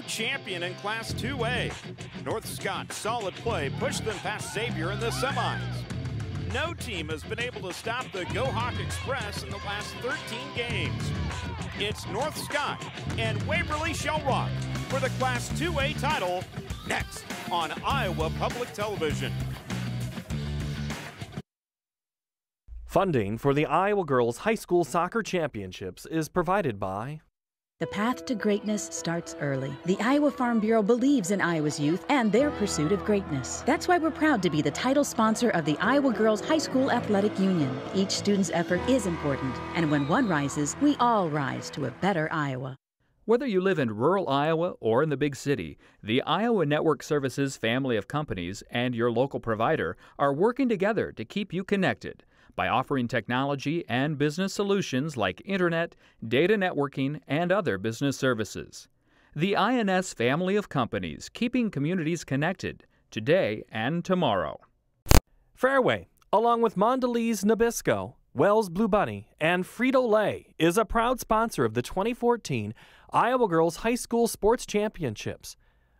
champion in Class 2A. North Scott's solid play pushed them past Xavier in the semis. No team has been able to stop the Go Hawk Express in the last 13 games. It's North Scott and Waverly-Shell for the Class 2A title next on Iowa Public Television. Funding for the Iowa Girls High School Soccer Championships is provided by... The path to greatness starts early. The Iowa Farm Bureau believes in Iowa's youth and their pursuit of greatness. That's why we're proud to be the title sponsor of the Iowa Girls High School Athletic Union. Each student's effort is important, and when one rises, we all rise to a better Iowa. Whether you live in rural Iowa or in the big city, the Iowa Network Services family of companies and your local provider are working together to keep you connected by offering technology and business solutions like internet, data networking, and other business services. The INS family of companies keeping communities connected today and tomorrow. Fairway, along with Mondelez Nabisco, Wells Blue Bunny, and Frito-Lay, is a proud sponsor of the 2014 Iowa Girls High School Sports Championships.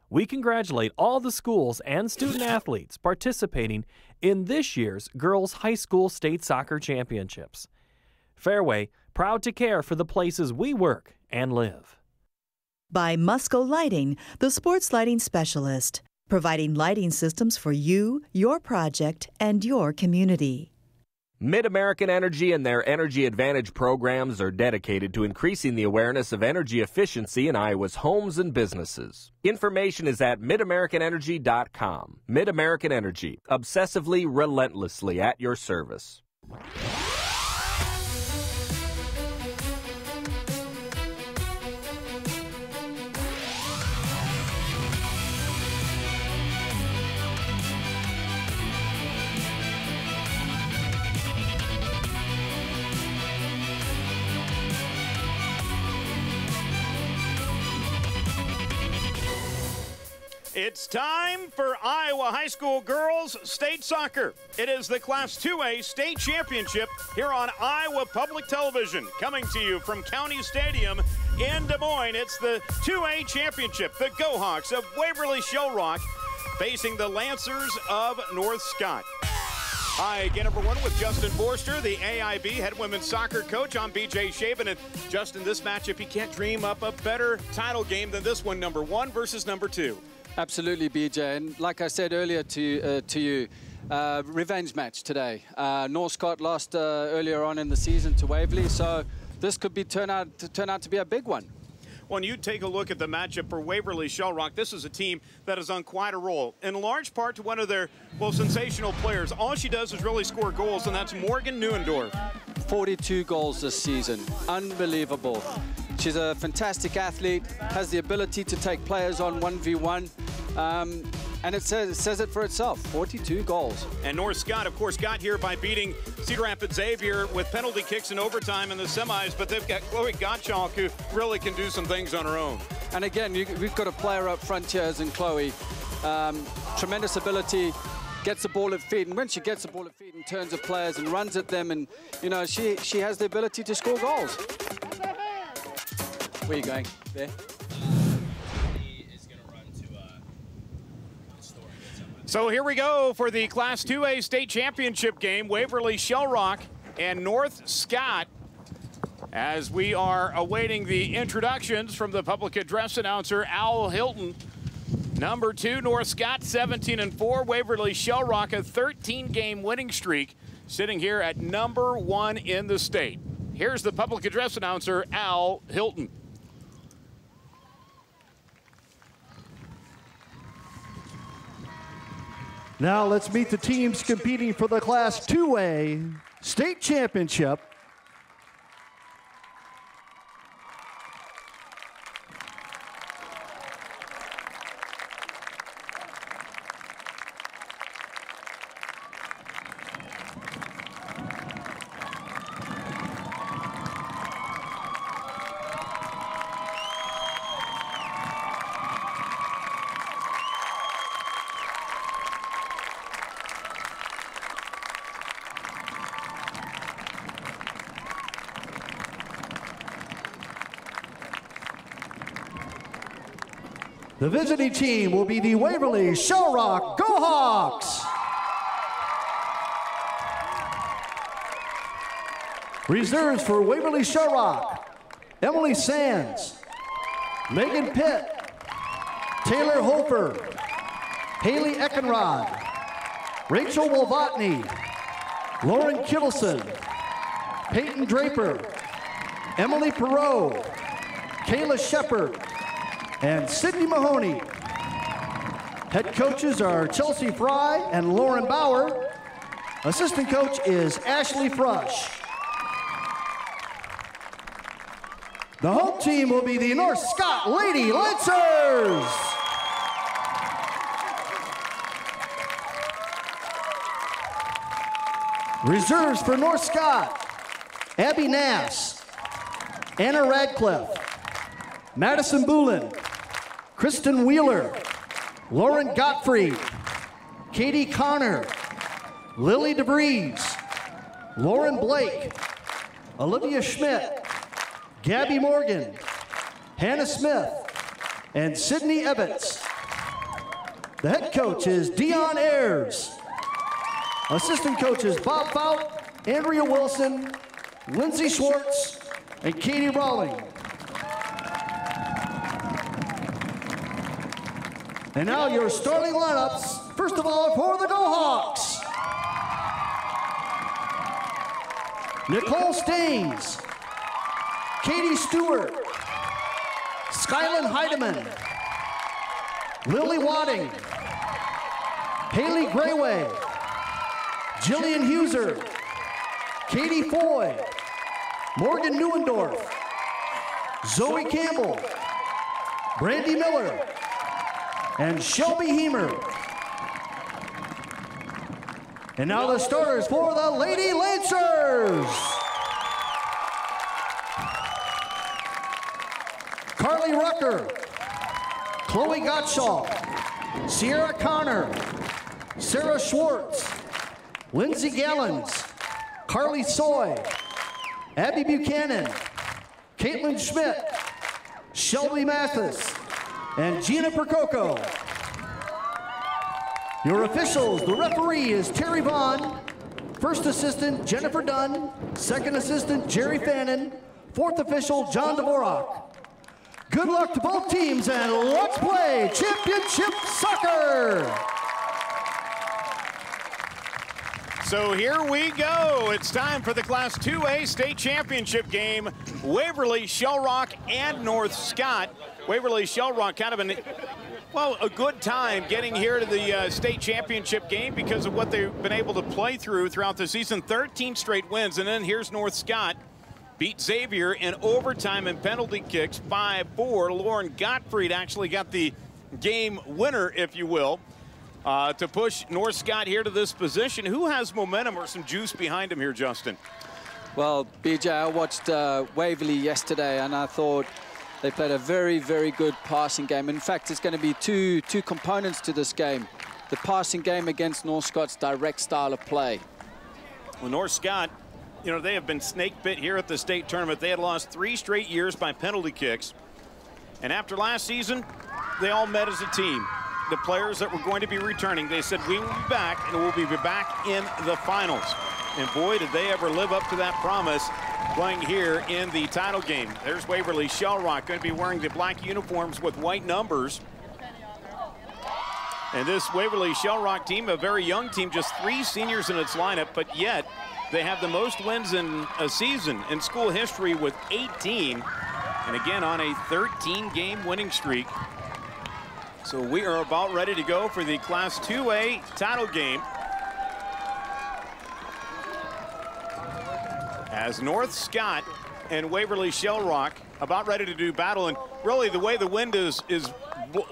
We congratulate all the schools and student athletes participating in this year's Girls High School State Soccer Championships. Fairway, proud to care for the places we work and live. By Musco Lighting, the sports lighting specialist, providing lighting systems for you, your project, and your community. Mid-American Energy and their Energy Advantage programs are dedicated to increasing the awareness of energy efficiency in Iowa's homes and businesses. Information is at midamericanenergy.com. Mid-American Energy, obsessively, relentlessly at your service. It's time for Iowa High School Girls State Soccer. It is the Class 2A State Championship here on Iowa Public Television. Coming to you from Cownie Stadium in Des Moines. It's the 2A Championship. The Go Hawks of Waverly-Shell facing the Lancers of North Scott. Hi again, everyone, with Justin Forster, the AIB head women's soccer coach. I'm BJ Shaven. And Justin, this matchup, you can't dream up a better title game than this one, number 1 versus number 2. Absolutely, BJ. And like I said earlier to you, revenge match today. North Scott lost earlier on in the season to Waverly, so this could be turn out to be a big one. When you take a look at the matchup for Waverly-Shell, this is a team that is on quite a roll, in large part to one of their, sensational players. All she does is really score goals, and that's Morgan Neuendorf. 42 goals this season. Unbelievable. She's a fantastic athlete, has the ability to take players on 1v1, and it says it for itself, 42 goals. And North Scott, of course, got here by beating Cedar Rapids Xavier with penalty kicks in overtime in the semis, but they've got Chloe Gottschalk, who really can do some things on her own. And again, we've got a player up front here as in Chloe. Tremendous ability, gets the ball at feet, and when she gets the ball at feet and turns at players and runs at them, and she has the ability to score goals. Where are you going? There? So here we go for the Class 2A State Championship game, Waverly-Shell and North Scott, as we are awaiting the introductions from the public address announcer, Al Hilton. Number 2, North Scott, 17-4. Waverly-Shell, a 13-game winning streak, sitting here at number 1 in the state. Here's the public address announcer, Al Hilton. Now let's meet the teams competing for the Class 2A State Championship. The visiting team will be the Waverly-Shell Rock Go Hawks. Reserves for Waverly-Shell Rock: Emily Sands, Megan Pitt, Taylor Hofer, Haley Eckenrod, Rachel Wolvatney, Lauren Kittleson, Peyton Draper, Emily Perot, Kayla Shepard, and Sydney Mahoney. Head coaches are Chelsea Fry and Lauren Bauer. Assistant coach is Ashley Frush. The home team will be the North Scott Lady Lancers. Reserves for North Scott: Abby Nass, Anna Radcliffe, Madison Boulin, Kristen Wheeler, Lauren Gottfried, Katie Connor, Lily DeVries, Lauren Blake, Olivia Schmidt, Gabby Morgan, Hannah Smith, and Sydney Evans. The head coach is Dion Ayers. Assistant coaches Bob Fout, Andrea Wilson, Lindsay Schwartz, and Katie Rawling. And now your starting lineups. First of all, for the Go Hawks: Nicole Staines, Katie Stewart, Skyland Heidemann, Lily Wadding, Haley Grayway, Jillian Huser, Katie Foy, Morgan Neuendorf, Zoe Campbell, Brandy Miller, and Shelby Heemer. And now the starters for the Lady Lancers: Carly Rucker, Chloe Gottschalk, Sierra Connor, Sarah Schwartz, Lindsey Gallins, Carly Soy, Abby Buchanan, Caitlin Schmidt, Shelby Mathis, and Gina Percoco. Your officials: the referee is Terry Vaughn, first assistant Jennifer Dunn, second assistant Jerry Fannin, fourth official John Dvorak. Good luck to both teams, and let's play championship soccer! So here we go. It's time for the Class 2A state championship game. Waverly-Shell Rock and North Scott. Waverly-Shell Rock kind of a good time getting here to the state championship game because of what they've been able to play throughout the season. 13 straight wins, and then here's North Scott. Beat Xavier in overtime and penalty kicks 5-4. Lauren Gottfried actually got the game winner, if you will, to push North Scott here to this position. Who has momentum or some juice behind him here, Justin? Well, BJ, I watched Waverly yesterday, and I thought they played a very, very good passing game. In fact, it's going to be two components to this game: the passing game against North Scott's direct style of play. Well, North Scott, you know, they have been snake bit here at the state tournament. They had lost 3 straight years by penalty kicks. And after last season, they all met as a team. The players that were going to be returning, they said, we will be back, and we'll be back in the finals. And boy, did they ever live up to that promise playing here in the title game. There's Waverly-Shell Rock going to be wearing the black uniforms with white numbers. And this Waverly-Shell Rock team, a very young team, just 3 seniors in its lineup, but yet they have the most wins in a season in school history with 18. And again, on a 13-game winning streak. So we are about ready to go for the Class 2A title game. As North Scott and Waverly-Shell Rock about ready to do battle. And really the way the wind is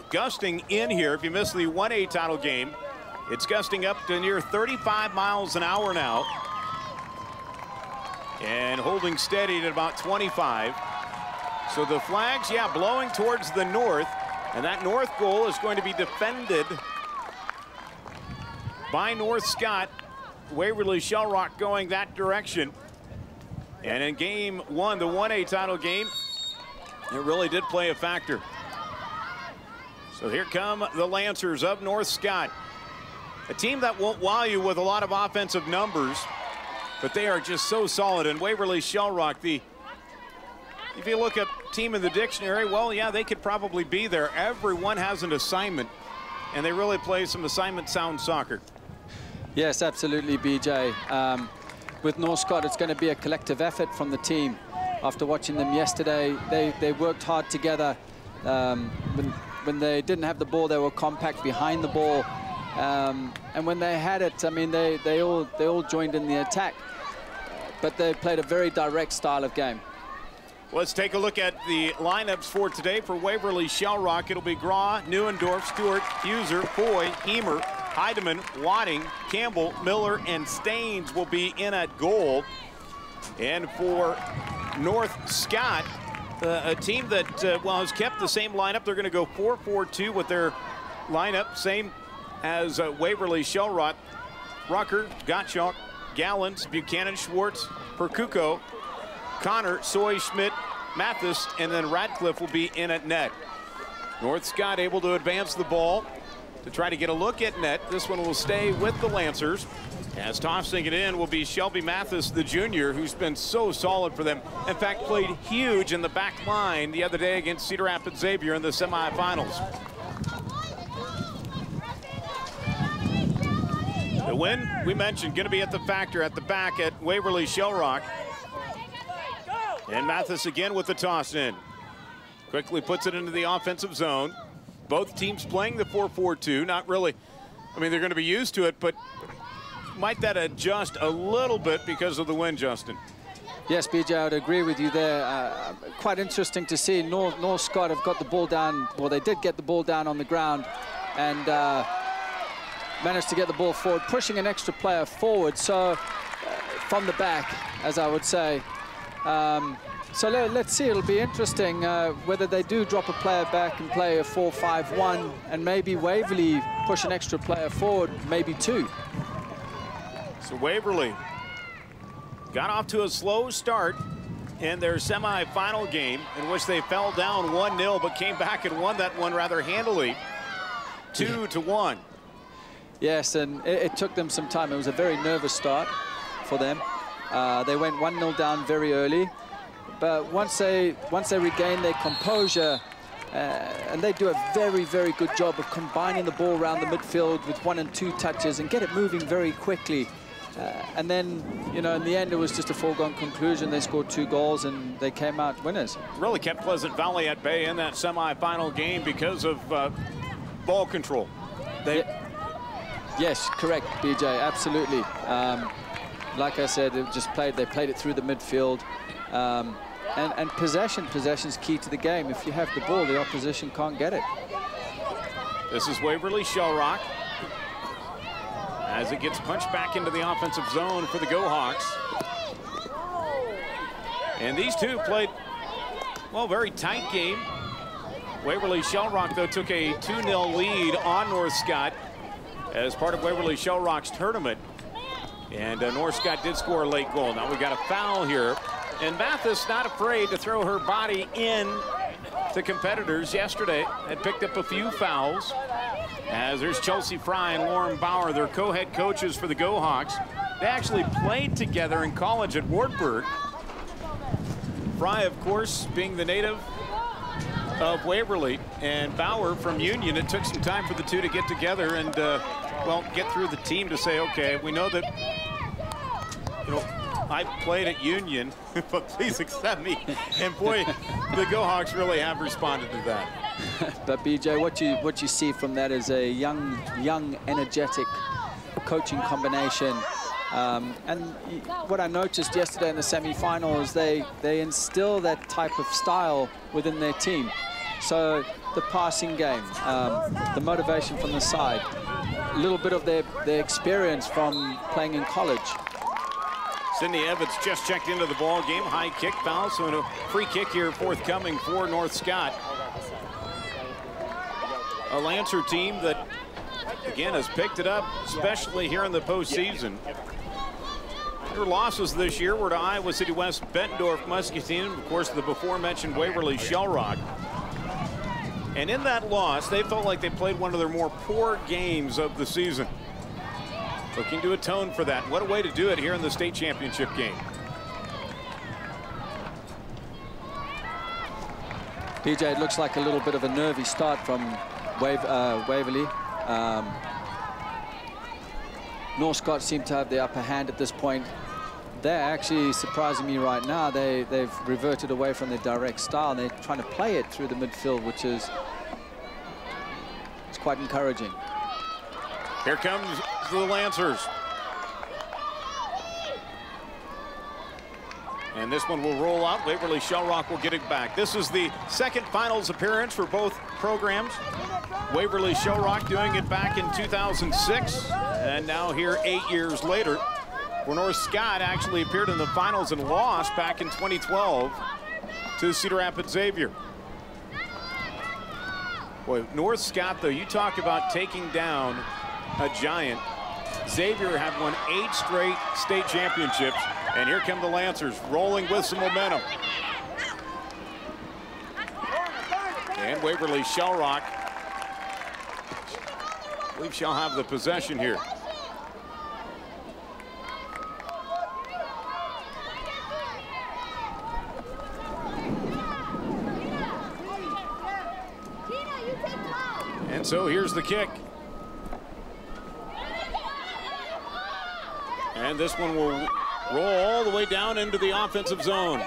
gusting in here, if you missed the 1A title game, it's gusting up to near 35 miles an hour now. And holding steady at about 25. So the flags, yeah, blowing towards the north. And that north goal is going to be defended by North Scott. Waverly-Shell Rock going that direction. And in game 1, the 1A title game, it really did play a factor. So here come the Lancers of North Scott. A team that won't wow you with a lot of offensive numbers, but they are just so solid. And Waverly-Shell, if you look up team in the dictionary, well, yeah, they could probably be there. Everyone has an assignment, and they really play some assignment-sound soccer. Yes, absolutely, BJ. With North Scott, it's going to be a collective effort from the team. After watching them yesterday, they worked hard together. When they didn't have the ball, they were compact behind the ball. And when they had it, I mean, they all joined in the attack. But they played a very direct style of game. Let's take a look at the lineups for today for Waverly-Shell. It'll be Graw, Neuendorf, Stewart, Huser, Foy, Heemer, Heidemann, Wadding, Campbell, Miller, and Staines will be in at goal. And for North Scott, a team that has kept the same lineup. They're going to go 4-4-2 with their lineup, same as Waverly-Shell. Rucker, Gottschalk, Gallins, Buchanan, Schwartz, Percuco, Connor, Soy, Schmidt, Mathis, and then Radcliffe will be in at net. North Scott able to advance the ball to try to get a look at net. This one will stay with the Lancers. As tossing it in will be Shelby Mathis, the junior, who's been so solid for them. In fact, played huge in the back line the other day against Cedar Rapids Xavier in the semifinals. The win, we mentioned, going to be at the Factor at the back at Waverly-Shell. And Mathis again with the toss in. Quickly puts it into the offensive zone. Both teams playing the 4-4-2. Not really, I mean, they're going to be used to it, but might that adjust a little bit because of the win, Justin? Yes, BJ, I would agree with you there. Quite interesting to see. North Scott have got the ball down. Well, they did get the ball down on the ground and managed to get the ball forward, pushing an extra player forward. So from the back, as I would say. So let's see, it'll be interesting whether they do drop a player back and play a 4-5-1 and maybe Waverly push an extra player forward, maybe two. So Waverly got off to a slow start in their semi-final game in which they fell down 1-0 but came back and won that one rather handily, 2-1. Yes, and it took them some time. It was a very nervous start for them. They went 1-0 down very early, but once they regain their composure, and they do a very, very good job of combining the ball around the midfield with 1 and 2 touches and get it moving very quickly. And then, you know, in the end, it was just a foregone conclusion. They scored 2 goals and they came out winners. Really kept Pleasant Valley at bay in that semi-final game because of ball control. Yes, correct, BJ, absolutely. Like I said, they played it through the midfield. And possession's key to the game. If you have the ball, the opposition can't get it. This is Waverly-Shell as it gets punched back into the offensive zone for the Go Hawks. And these two played, well, very tight game. Waverly-Shell, though, took a 2-0 lead on North Scott as part of Waverly-Shell's tournament. And North Scott did score a late goal. Now we got a foul here. And Mathis not afraid to throw her body in to competitors yesterday. Had picked up a few fouls. As there's Chelsea Fry and Lauren Bauer, their co-head coaches for the Go Hawks. They actually played together in college at Wartburg. Fry, of course, being the native of Waverly, and Bauer from Union. It took some time for the two to get together and, well, get through the team to say, okay, we know that, you know, I played at Union, but please accept me. And boy, the Go Hawks really have responded to that. But BJ, what you see from that is a young, energetic coaching combination. And what I noticed yesterday in the semi-final is they instill that type of style within their team. So the passing game, the motivation from the side, a little bit of their experience from playing in college. Sydney Evans just checked into the ball game. High kick foul, so a free kick here forthcoming for North Scott. A Lancer team that, again, has picked it up, especially here in the postseason. Their losses this year were to Iowa City West, Bettendorf, Muscatine, of course, the before-mentioned Waverly-Shell. And in that loss, they felt like they played one of their more poor games of the season. Looking to atone for that. What a way to do it here in the state championship game. BJ, it looks like a little bit of a nervy start from Waverly. Northcott seem to have the upper hand at this point. They're actually surprising me right now. They've reverted away from their direct style. They're trying to play it through the midfield, which is quite encouraging. Here comes the Lancers. And this one will roll out. Waverly-Shell will get it back. This is the second finals appearance for both programs. Waverly-Shell doing it back in 2006. And now here 8 years later, where North Scott actually appeared in the finals and lost back in 2012 to Cedar Rapids Xavier. Boy, North Scott, though, you talk about taking down a giant. Xavier had won 8 straight state championships, and here come the Lancers rolling with some momentum. And Waverly-Shell, I believe, shall have the possession here. And so here's the kick. And this one will roll all the way down into the offensive zone.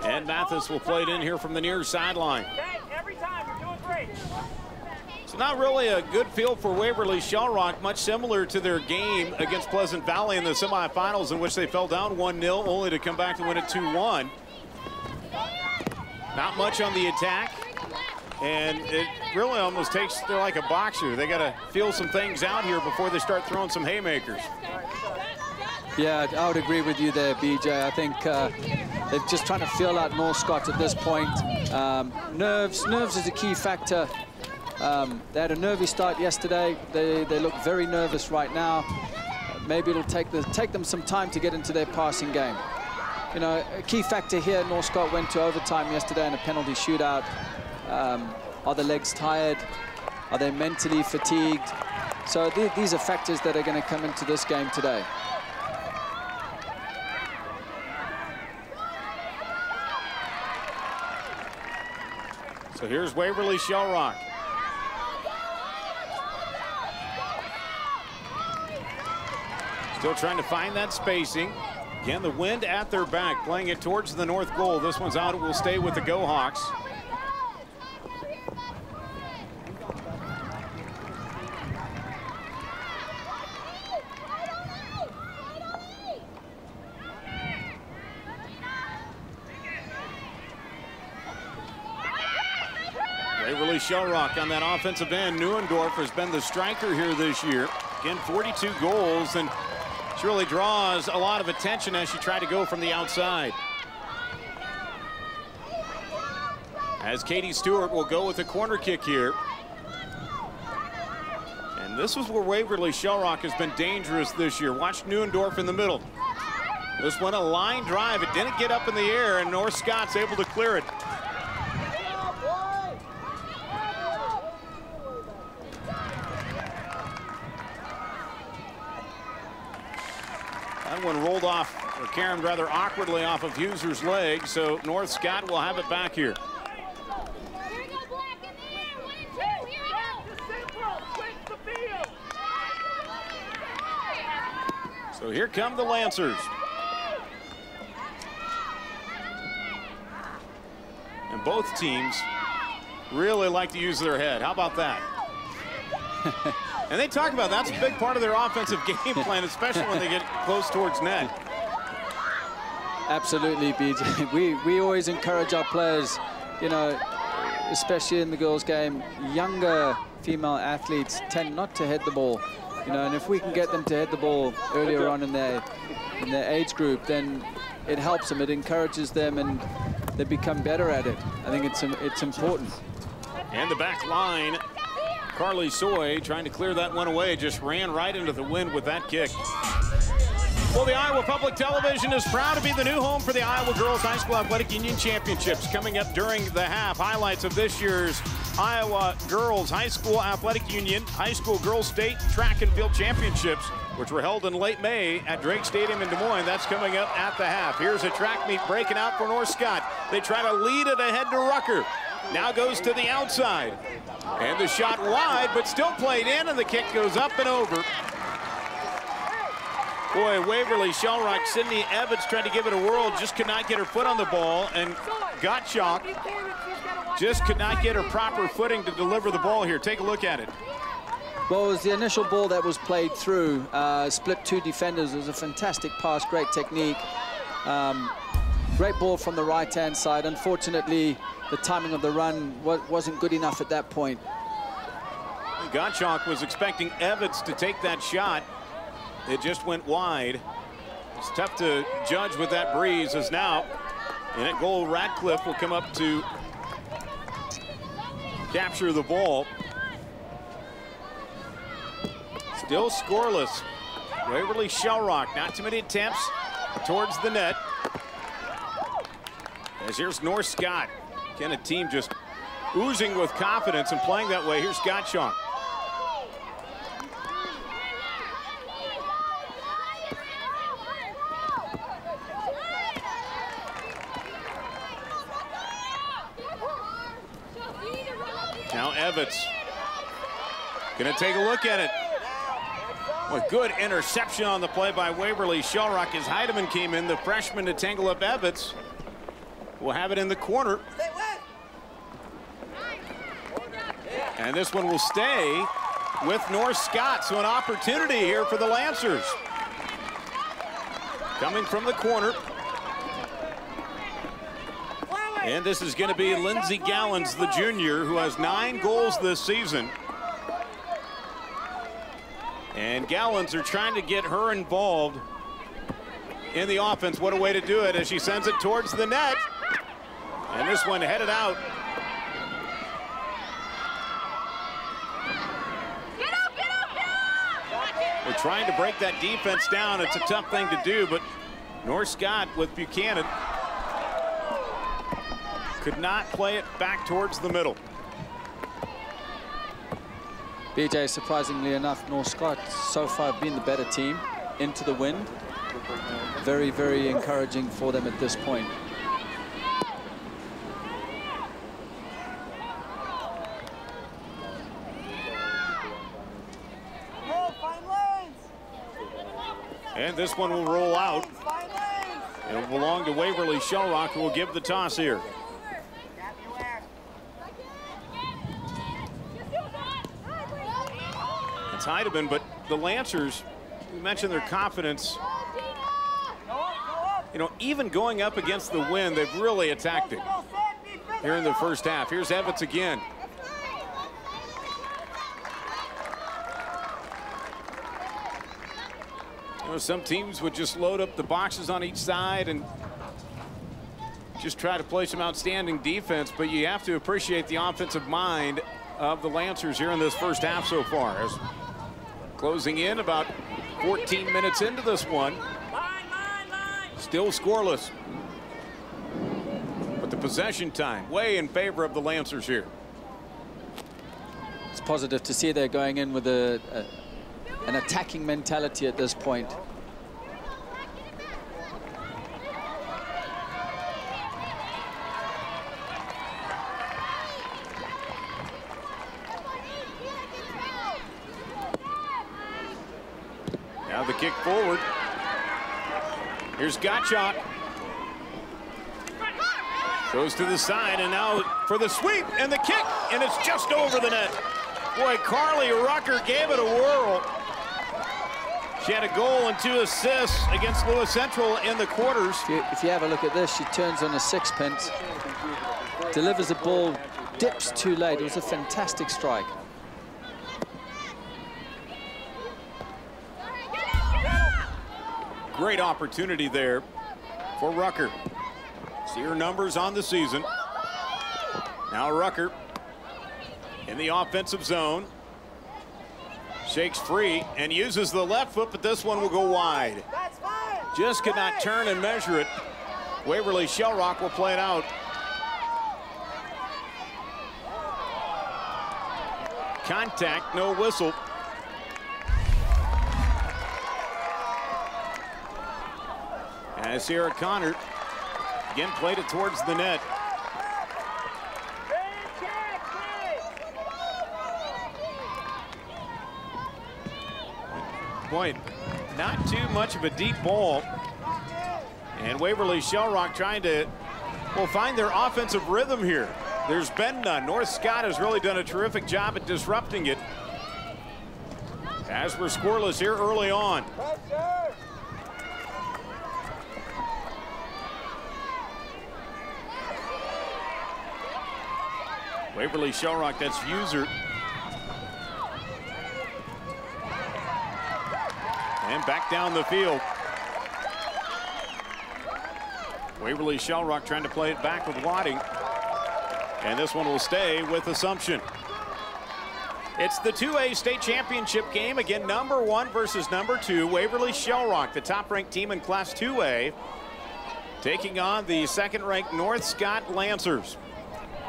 And Mathis will play it in here from the near sideline. So not really a good feel for Waverly-Shell, much similar to their game against Pleasant Valley in the semifinals, in which they fell down 1-0, only to come back to win it 2-1. Not much on the attack, and it really almost takes, they're like a boxer. They got to feel some things out here before they start throwing some haymakers. Yeah, I would agree with you there, BJ. I think they're just trying to feel out North Scott at this point. Nerves is a key factor. They had a nervy start yesterday. They look very nervous right now. Maybe it'll take them some time to get into their passing game. You know, a key factor here, North Scott went to overtime yesterday in a penalty shootout. Are the legs tired? Are they mentally fatigued? So these are factors that are going to come into this game today. So here's Waverly-Shell. Still trying to find that spacing. Again, the wind at their back, playing it towards the north goal. This one's out. It will stay with the Go Hawks. Waverly-Shell on that offensive end. Neuendorf has been the striker here this year. Again, 42 goals, and she really draws a lot of attention as she tried to go from the outside. As Katie Stewart will go with a corner kick here. And this is where Waverly-Shell has been dangerous this year. Watch Neuendorf in the middle. This one a line drive. It didn't get up in the air, and North Scott's able to clear it. That one rolled off, or caromed rather awkwardly off of Huser's leg, so North Scott will have it back here. So here come the Lancers. And both teams really like to use their head. How about that? And they talk about that's a big part of their offensive game plan, especially when they get close towards net. Absolutely, BJ. We always encourage our players, you know, especially in the girls' game. Younger female athletes tend not to head the ball, you know, and if we can get them to head the ball earlier on in their age group, then it helps them, it encourages them, and they become better at it. I think it's important. And the back line, Carly Soy trying to clear that one away, just ran right into the wind with that kick. Well, the Iowa Public Television is proud to be the new home for the Iowa Girls High School Athletic Union Championships. Coming up during the half, highlights of this year's Iowa Girls High School Athletic Union High School Girls State Track and Field Championships, which were held in late May at Drake Stadium in Des Moines. That's coming up at the half. Here's a track meet breaking out for North Scott. They try to lead it ahead to Rucker. Now goes to the outside. And the shot wide, but still played in, and the kick goes up and over. Boy, Waverly-Shell, Sydney Evans tried to give it a whirl, just could not get her foot on the ball, and Gottschalk just could not get her proper footing to deliver the ball here. Take a look at it. Well, it was the initial ball that was played through, split two defenders. It was a fantastic pass, great technique. Great ball from the right-hand side. Unfortunately, the timing of the run wasn't good enough at that point. Gottschalk was expecting Evans to take that shot. It just went wide. It's tough to judge with that breeze, as now in at goal Radcliffe will come up to capture the ball. Still scoreless. Waverly-Shell, not too many attempts towards the net. As here's North Scott. Again, a team just oozing with confidence and playing that way. Here's Gottschalk. Now Evans gonna take a look at it. Well, good interception on the play by Waverly-Shell as Heidemann came in, the freshman, to tangle up Evans. We'll have it in the corner. And this one will stay with North Scott. So an opportunity here for the Lancers. Coming from the corner. And this is going to be Lindsey Gallins, the junior, who has 9 goals this season. And Gallins are trying to get her involved in the offense. What a way to do it as she sends it towards the net. And this one headed out. We're trying to break that defense down. It's a tough thing to do, but North Scott with Buchanan could not play it back towards the middle. BJ, surprisingly enough, North Scott so far been the better team into the wind. Very, very encouraging for them at this point. And this one will roll out. It'll belong to Waverly-Shell, who will give the toss here. It's Heidemann, but the Lancers, you mentioned their confidence. You know, even going up against the wind, they've really attacked it here in the first half. Here's Evans again. You know, some teams would just load up the boxes on each side and just try to play some outstanding defense, but you have to appreciate the offensive mind of the Lancers here in this first half so far. As closing in about 14 minutes into this one. Still scoreless. But the possession time way in favor of the Lancers here. It's positive to see they're going in with an attacking mentality at this point. Now the kick forward. Here's Gottschalk. Goes to the side, and now for the sweep and the kick, and it's just over the net. Boy, Carly Rucker gave it a whirl. She had a goal and 2 assists against Lewis Central in the quarters. If you have a look at this, she turns on a sixpence, delivers the ball, dips too late. It was a fantastic strike. Great opportunity there for Rucker. See her numbers on the season. Now Rucker in the offensive zone. Shakes free and uses the left foot, but this one will go wide. Just could not turn and measure it. Waverly-Shell will play it out. Contact, no whistle. As Sierra Connor again played it towards the net. Point, not too much of a deep ball. And Waverly-Shell trying to, find their offensive rhythm here. There's been none. North Scott has really done a terrific job at disrupting it. As we're scoreless here early on. Waverly-Shell, that's User. And back down the field. Waverly-Shell trying to play it back with Wadding. And this one will stay with Assumption. It's the 2A state championship game. Again, number 1 versus number 2. Waverly-Shell, the top-ranked team in Class 2A, taking on the second-ranked North Scott Lancers.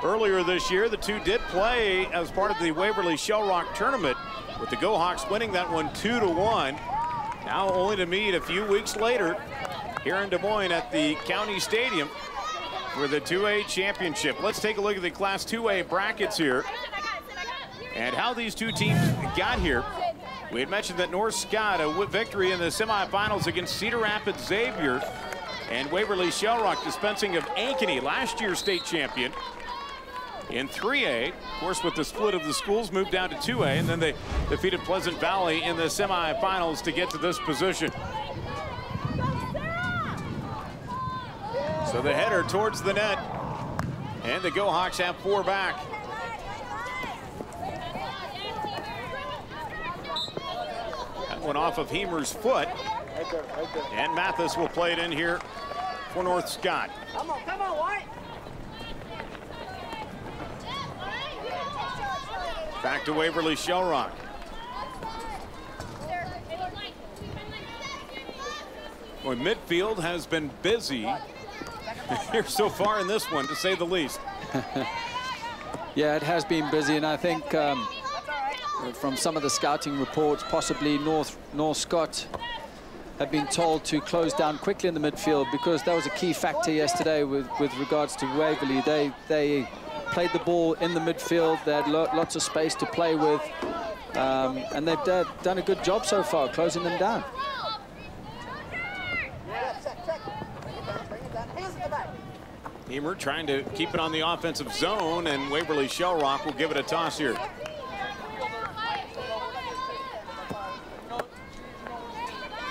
Earlier this year, the two did play as part of the Waverly-Shell tournament, with the GoHawks winning that one 2-1. Now only to meet a few weeks later here in Des Moines at the Cownie Stadium for the 2A championship. Let's take a look at the Class 2A brackets here and how these two teams got here. We had mentioned that North Scott, a victory in the semifinals against Cedar Rapids Xavier, and Waverly-Shell dispensing of Ankeny, last year's state champion. In 3A, of course, with the split of the schools, moved down to 2A, and then they defeated Pleasant Valley in the semifinals to get to this position. So the header towards the net, and the GoHawks have 4 back. That one off of Hemer's foot, and Mathis will play it in here for North Scott. Come on, White. Back to Waverly-Shell. Boy, midfield has been busy here so far in this one, to say the least. Yeah, it has been busy, and I think from some of the scouting reports, possibly North Scott have been told to close down quickly in the midfield, because that was a key factor yesterday with regards to Waverly. They played the ball in the midfield. They had lots of space to play with, and they've done a good job so far, closing them down. Hemer trying to keep it on the offensive zone, and Waverly-Shell will give it a toss here.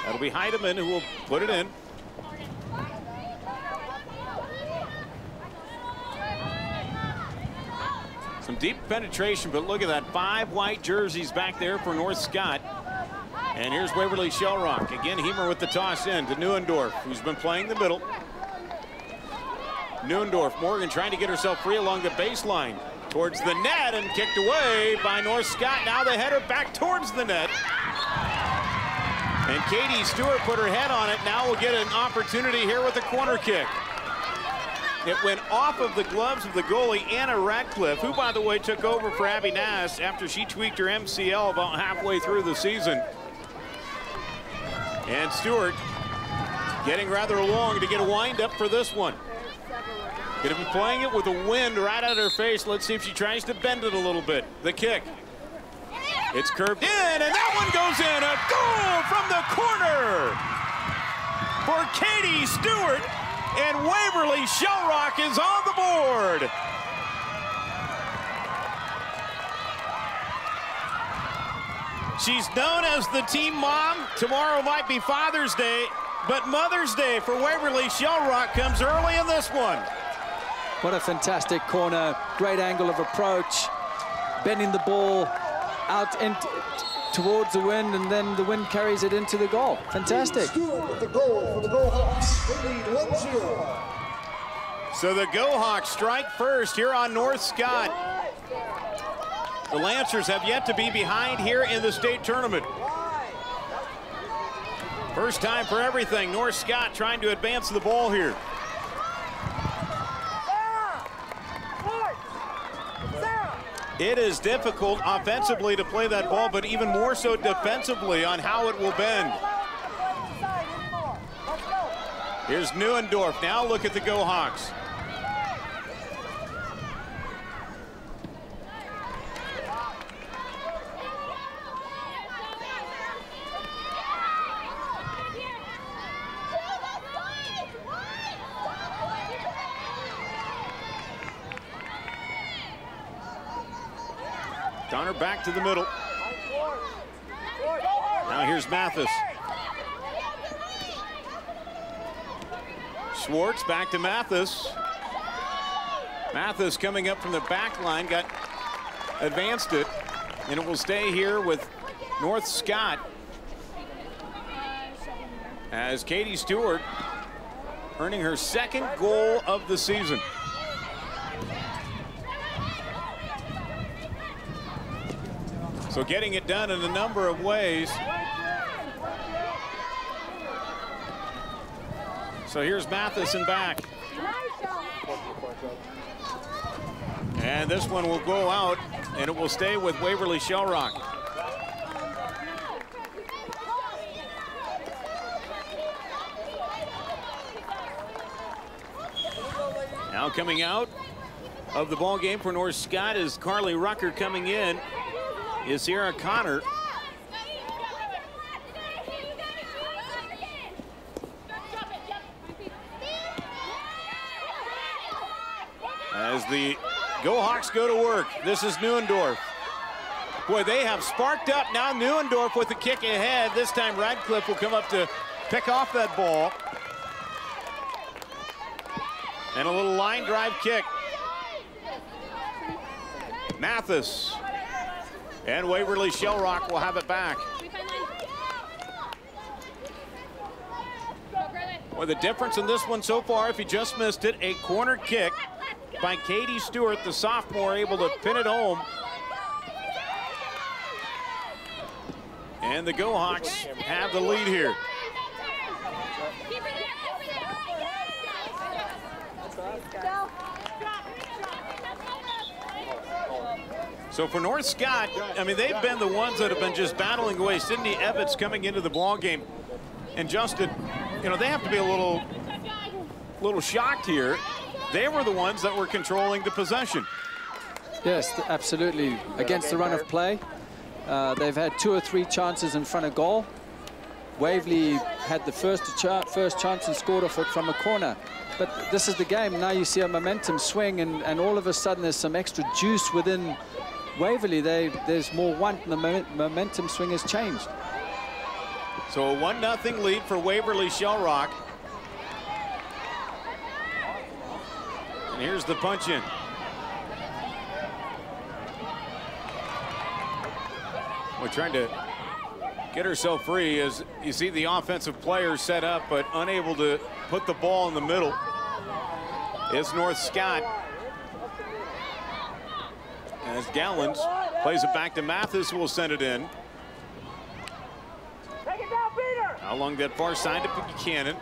That'll be Heidemann who will put it in. Some deep penetration, but look at that. 5 white jerseys back there for North Scott. And here's Waverly-Shell. Again, Hemer with the toss in to Neuendorf, who's been playing the middle. Neuendorf, Morgan trying to get herself free along the baseline towards the net, and kicked away by North Scott. Now the header back towards the net. And Katie Stewart put her head on it. Now we'll get an opportunity here with a corner kick. It went off of the gloves of the goalie, Anna Ratcliffe, who, by the way, took over for Abby Nass after she tweaked her MCL about halfway through the season. And Stewart getting rather long to get a wind-up for this one. Going to be playing it with the wind right at her face. Let's see if she tries to bend it a little bit. The kick. It's curved in, and that one goes in. A goal from the corner for Katie Stewart. And Waverly-Shell is on the board. She's known as the team mom. Tomorrow might be Father's Day, but Mother's Day for Waverly-Shell comes early in this one. What a fantastic corner. Great angle of approach. Bending the ball out towards the wind, and then the wind carries it into the goal. Fantastic. Stewart with the goal for the GoHawks. They lead 1-0. So the GoHawks strike first here on North Scott. The Lancers have yet to be behind here in the state tournament. First time for everything. North Scott trying to advance the ball here. It is difficult offensively to play that ball, but even more so defensively on how it will bend. Here's Neuendorf. Now look at the Go Hawks. Donner back to the middle. Now here's Mathis. Schwartz back to Mathis. Mathis coming up from the back line, advanced it, and it will stay here with North Scott as Katie Stewart earning her second goal of the season. So getting it done in a number of ways. So here's Matheson back. And this one will go out, and it will stay with Waverly-Shell Rock. Now coming out of the ball game for North Scott is Carly Rucker. Coming in is Sierra Connor. As the Go Hawks go to work, this is Neuendorf. Boy, they have sparked up now. Neuendorf with the kick ahead. This time Radcliffe will come up to pick off that ball. And a little line drive kick. Mathis. And Waverly-Shell Rock will have it back. Well, the difference in this one so far, if you just missed it, a corner kick by Katie Stewart, the sophomore, able to pin it home. And the Go Hawks have the lead here. So for North Scott, I mean, they've been the ones that have been just battling away. Sydney Evans coming into the ball game. And Justin, you know, they have to be a little shocked here. They were the ones that were controlling the possession. Yes, absolutely. Against the run of play, they've had 2 or 3 chances in front of goal. Waverly had the first chance and scored off it from a corner. But this is the game. Now you see a momentum swing, and all of a sudden there's some extra juice within Waverly. There's more want, and the momentum swing has changed. So a 1-0 lead for Waverly-Shell Rock. And here's the punch in. We're trying to get herself free as you see the offensive players set up, but unable to put the ball in the middle. It's North Scott. As Gallins plays it back to Mathis, who will send it in. Along that far side to Buchanan.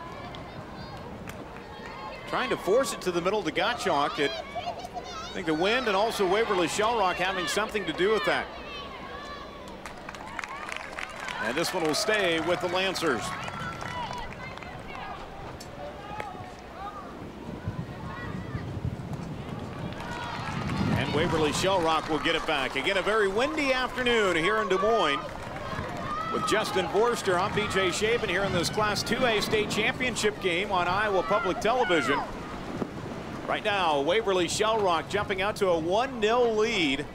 Trying to force it to the middle to Gottschalk. I think the wind and also Waverly-Shell Rock having something to do with that. And this one will stay with the Lancers. And Waverly-Shell Rock will get it back. Again, a very windy afternoon here in Des Moines. With Justin Forster, I'm BJ Shaven here in this Class 2A state championship game on Iowa Public Television. Right now, Waverly-Shell Rock jumping out to a 1-0 lead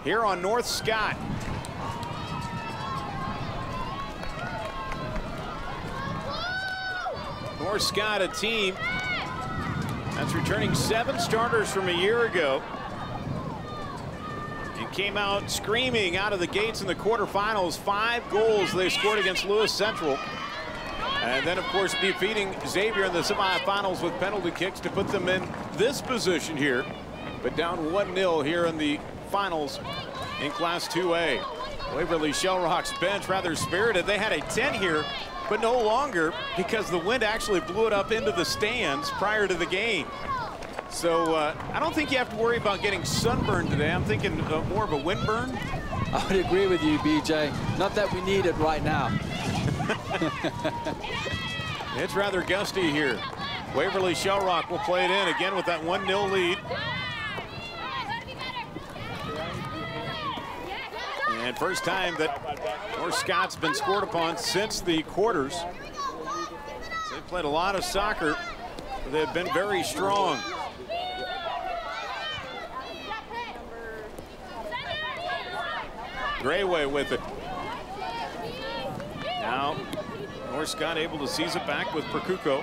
here on North Scott. North Scott, a team that's returning 7 starters from a year ago. And came out screaming out of the gates in the quarterfinals. 5 goals they scored against Lewis Central. And then, of course, defeating Xavier in the semifinals with penalty kicks to put them in this position here. But down 1-0 here in the finals in Class 2A. Waverly-Shell Rock's bench rather spirited. They had a 10 here but no longer because the wind actually blew it up into the stands prior to the game. So I don't think you have to worry about getting sunburned today. I'm thinking more of a windburn. I would agree with you, BJ. Not that we need it right now. It's rather gusty here. Waverly-Shell will play it in again with that 1-0 lead. And first time that North Scott's been scored upon since the quarters. They've played a lot of soccer. They've been very strong. Grayway with it. Now, North Scott able to seize it back with Percuco.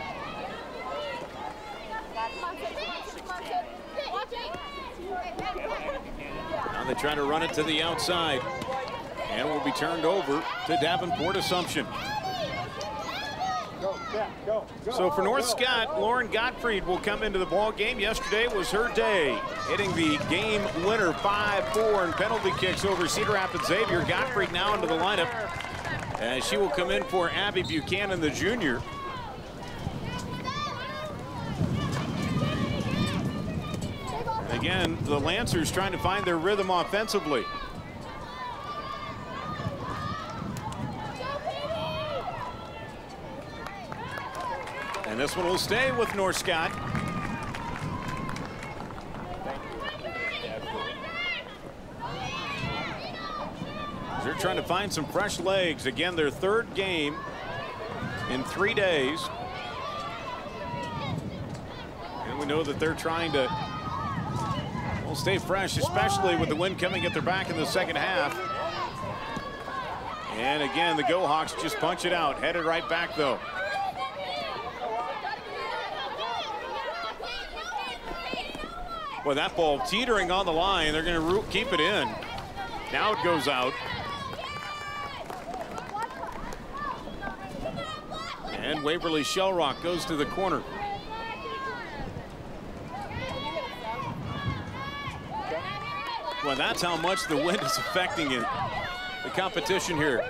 Now they try to run it to the outside. And will be turned over to Davenport Assumption. So for North Scott, Lauren Gottfried will come into the ball game. Yesterday was her day, hitting the game winner 5-4 in penalty kicks over Cedar Rapids Xavier. Gottfried now into the lineup, and she will come in for Abby Buchanan, the junior. And again, the Lancers trying to find their rhythm offensively. And this one will stay with North Scott. They're trying to find some fresh legs. Again, their third game in 3 days. And we know that they're trying to stay fresh, especially with the wind coming at their back in the second half. And again, the Go Hawks just punch it out. Headed right back, though. Well, that ball teetering on the line. They're going to keep it in. Now it goes out. And Waverly-Shell goes to the corner. Well, that's how much the wind is affecting it. The competition here.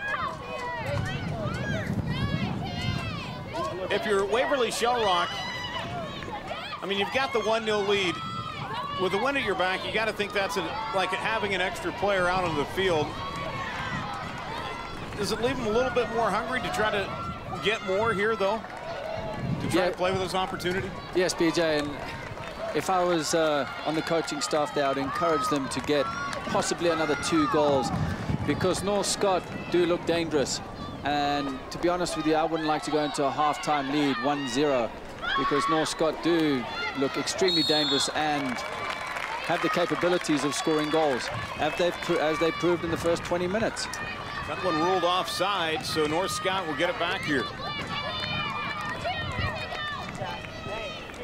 If you're Waverly-Shell, I mean, you've got the 1-0 lead. With the wind at your back, you got to think that's like having an extra player out on the field. Does it leave them a little bit more hungry to try to get more here, though? To try to play with this opportunity? Yes, BJ. And if I was on the coaching staff there, I'd encourage them to get possibly another 2 goals, because North Scott do look dangerous. And to be honest with you, I wouldn't like to go into a half-time lead 1-0, because North Scott do look extremely dangerous and have the capabilities of scoring goals, as they proved in the first 20 minutes. That one ruled offside, so North Scott will get it back here.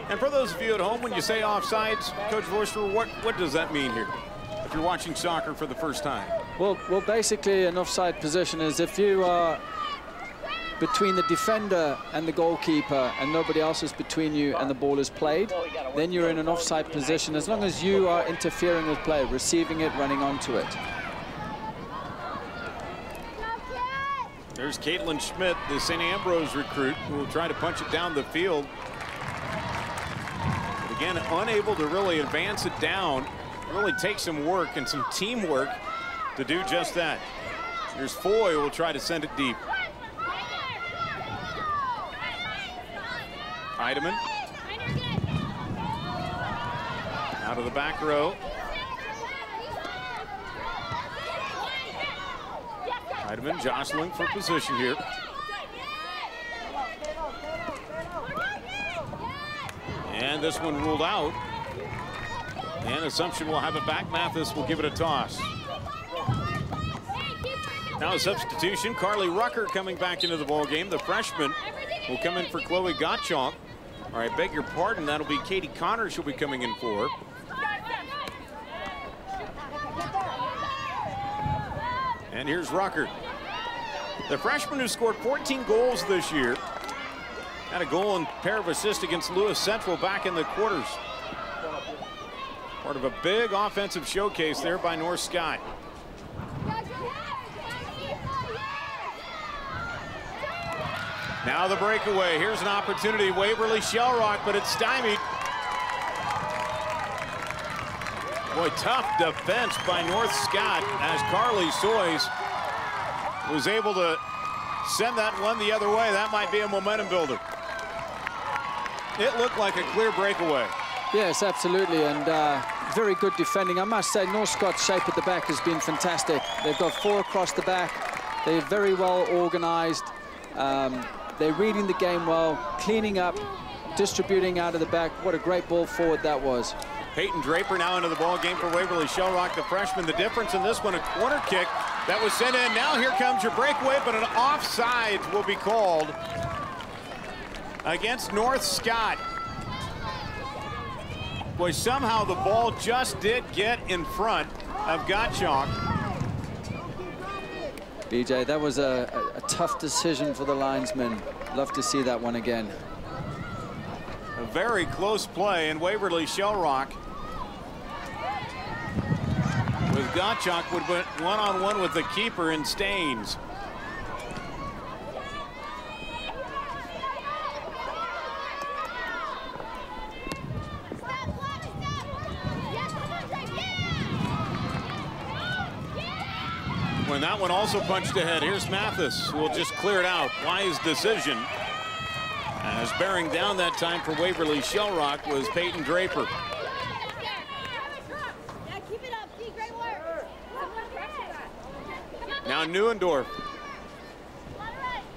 And for those of you at home, when you say offsides, Coach Vorster, what does that mean here, if you're watching soccer for the first time? Well, basically an offside position is if you are between the defender and the goalkeeper and nobody else is between you and the ball is played, then you're in an offside position as long as you are interfering with play, receiving it, running onto it. There's Caitlin Schmidt, the St. Ambrose recruit, who will try to punch it down the field. But again, unable to really advance it down. Really take some work and some teamwork to do just that. Here's Foy, who will try to send it deep. Heidemann. Out of the back row. Heidemann jostling for position here. And this one ruled out. And Assumption will have it back. Mathis will give it a toss. Now a substitution. Carly Rucker coming back into the ball game. The freshman will come in for Chloe Gottschalk. All right, beg your pardon. That'll be Katie Connor she'll be coming in for. And here's Rucker. The freshman who scored 14 goals this year. Had a goal and pair of assists against Lewis Central back in the quarters. Part of a big offensive showcase there by North Scott. Now the breakaway. Here's an opportunity. Waverly-Shell Rock, but it's stymied. Boy, tough defense by North Scott as Carly Sois was able to send that one the other way. That might be a momentum builder. It looked like a clear breakaway. Yes, absolutely, and very good defending. I must say, North Scott's shape at the back has been fantastic. They've got 4 across the back. They're very well organized. They're reading the game well, cleaning up, distributing out of the back. What a great ball forward that was. Peyton Draper now into the ball game for Waverly-Shell Rock, the freshman. The difference in this one, a corner kick that was sent in. Now here comes your breakaway, but an offside will be called against North Scott. Boy, somehow the ball just did get in front of Gottschalk. BJ, that was a tough decision for the linesman. Love to see that one again. A very close play, and Waverly-Shell Rock with Gottschalk would went one-on-one with the keeper in Staines. When that one also punched ahead. Here's Mathis, who will just clear it out. Wise decision. As bearing down that time for Waverly-Shell Rock was Peyton Draper. Now Neuendorf.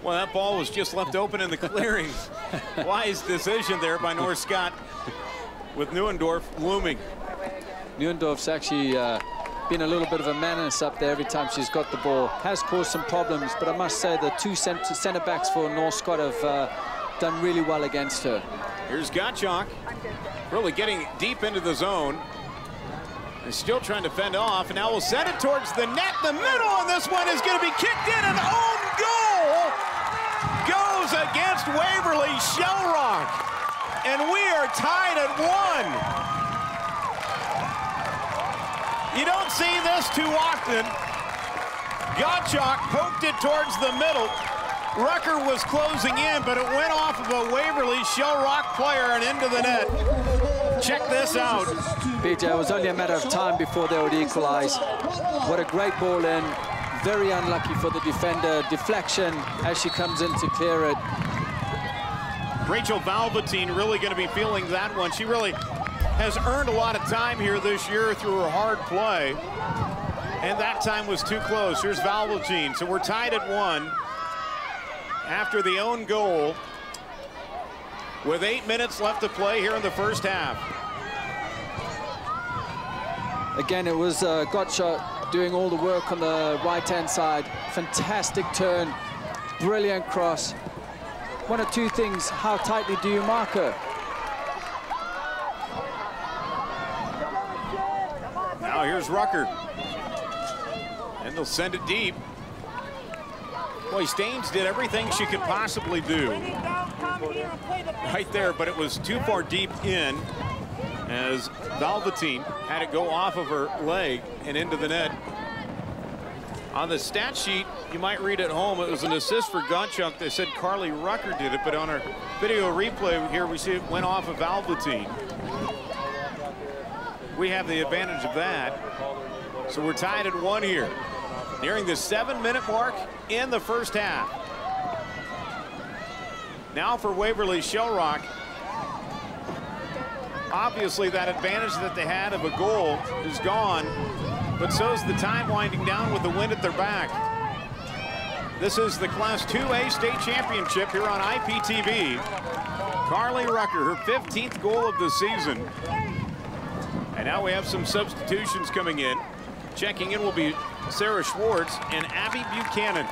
Well, that ball was just left open in the clearing. Wise decision there by North Scott with Neuendorf looming. Neuendorf's actually been a little bit of a menace up there every time she's got the ball. Has caused some problems, but I must say the 2 center backs for North Scott have done really well against her. Here's Gottschalk, really getting deep into the zone. And still trying to fend off, and now we'll send it towards the net, the middle, and this one is going to be kicked in. An own goal goes against Waverly-Shell Rock, and we are tied at 1. You don't see this too often. Gottschalk poked it towards the middle. Rucker was closing in, but it went off of a Waverly-Shell Rock player and into the net. Check this out. BJ, it was only a matter of time before they would equalize. What a great ball in. Very unlucky for the defender. Deflection as she comes in to clear it. Rachel Valvatine really going to be feeling that one. She really has earned a lot of time here this year through her hard play. And that time was too close. Here's Valvatine. So we're tied at 1 after the own goal with 8 minutes left to play here in the first half. Again, it was Gottschalk doing all the work on the right-hand side. Fantastic turn, brilliant cross. One of 2 things, how tightly do you mark her? Now here's Rucker. And they'll send it deep. Boy, Staines did everything she could possibly do right there, but it was too far deep in as Valvatine had it go off of her leg and into the net. On the stat sheet, you might read at home, it was an assist for Gottschalk. They said Carly Rucker did it, but on our video replay here, we see it went off of Valvatine. We have the advantage of that. So we're tied at 1 here. Nearing the 7-minute mark in the first half. Now for Waverly-Shell Rock. Obviously that advantage that they had of a goal is gone, but so is the time winding down with the wind at their back. This is the Class 2A state championship here on IPTV. Carly Rucker, her 15th goal of the season. And now we have some substitutions coming in. Checking in will be Sarah Schwartz and Abby Buchanan.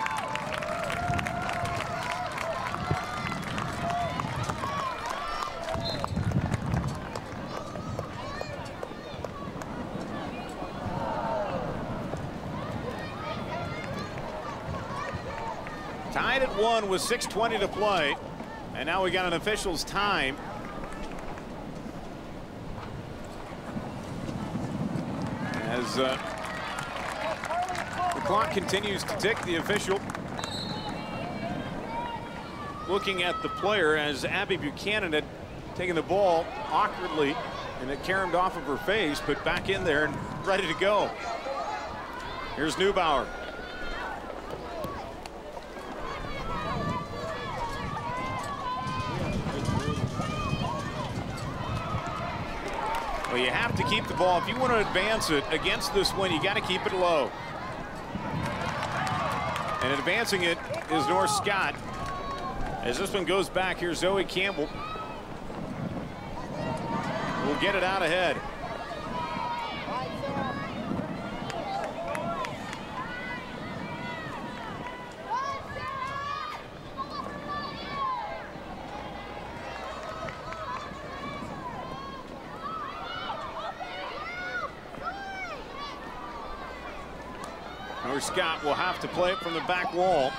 Tied at 1 with 6:20 to play. And now we got an official's time. As the clock continues to tick, the official looking at the player as Abby Buchanan had taken the ball awkwardly and it caromed off of her face, but back in there and ready to go. Here's Neubauer. Well, you have to keep the ball. If you want to advance it against this one, you got to keep it low. And advancing it is North Scott. As this one goes back, here's Zoe Campbell. We'll get it out ahead. North Scott will have to play it from the back wall.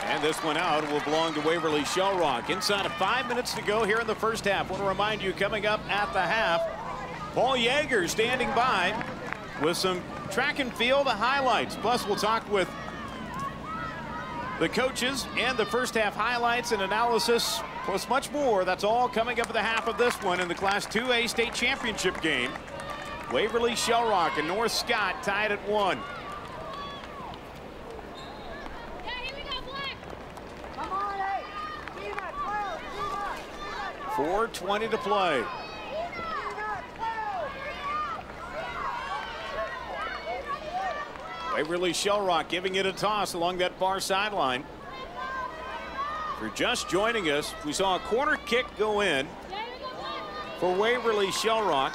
And this one out will belong to Waverly-Shell. Inside of 5 minutes to go here in the first half. I want to remind you, coming up at the half, Paul Yeager standing by with some track and field highlights. Plus, we'll talk with the coaches and the first half highlights and analysis, plus much more. That's all coming up at the half of this one in the Class 2A state championship game. Waverly-Shell and North Scott tied at 1. 4:20 to play. Waverly-Shell giving it a toss along that far sideline. If you're just joining us, we saw a corner kick go in for Waverly-Shell.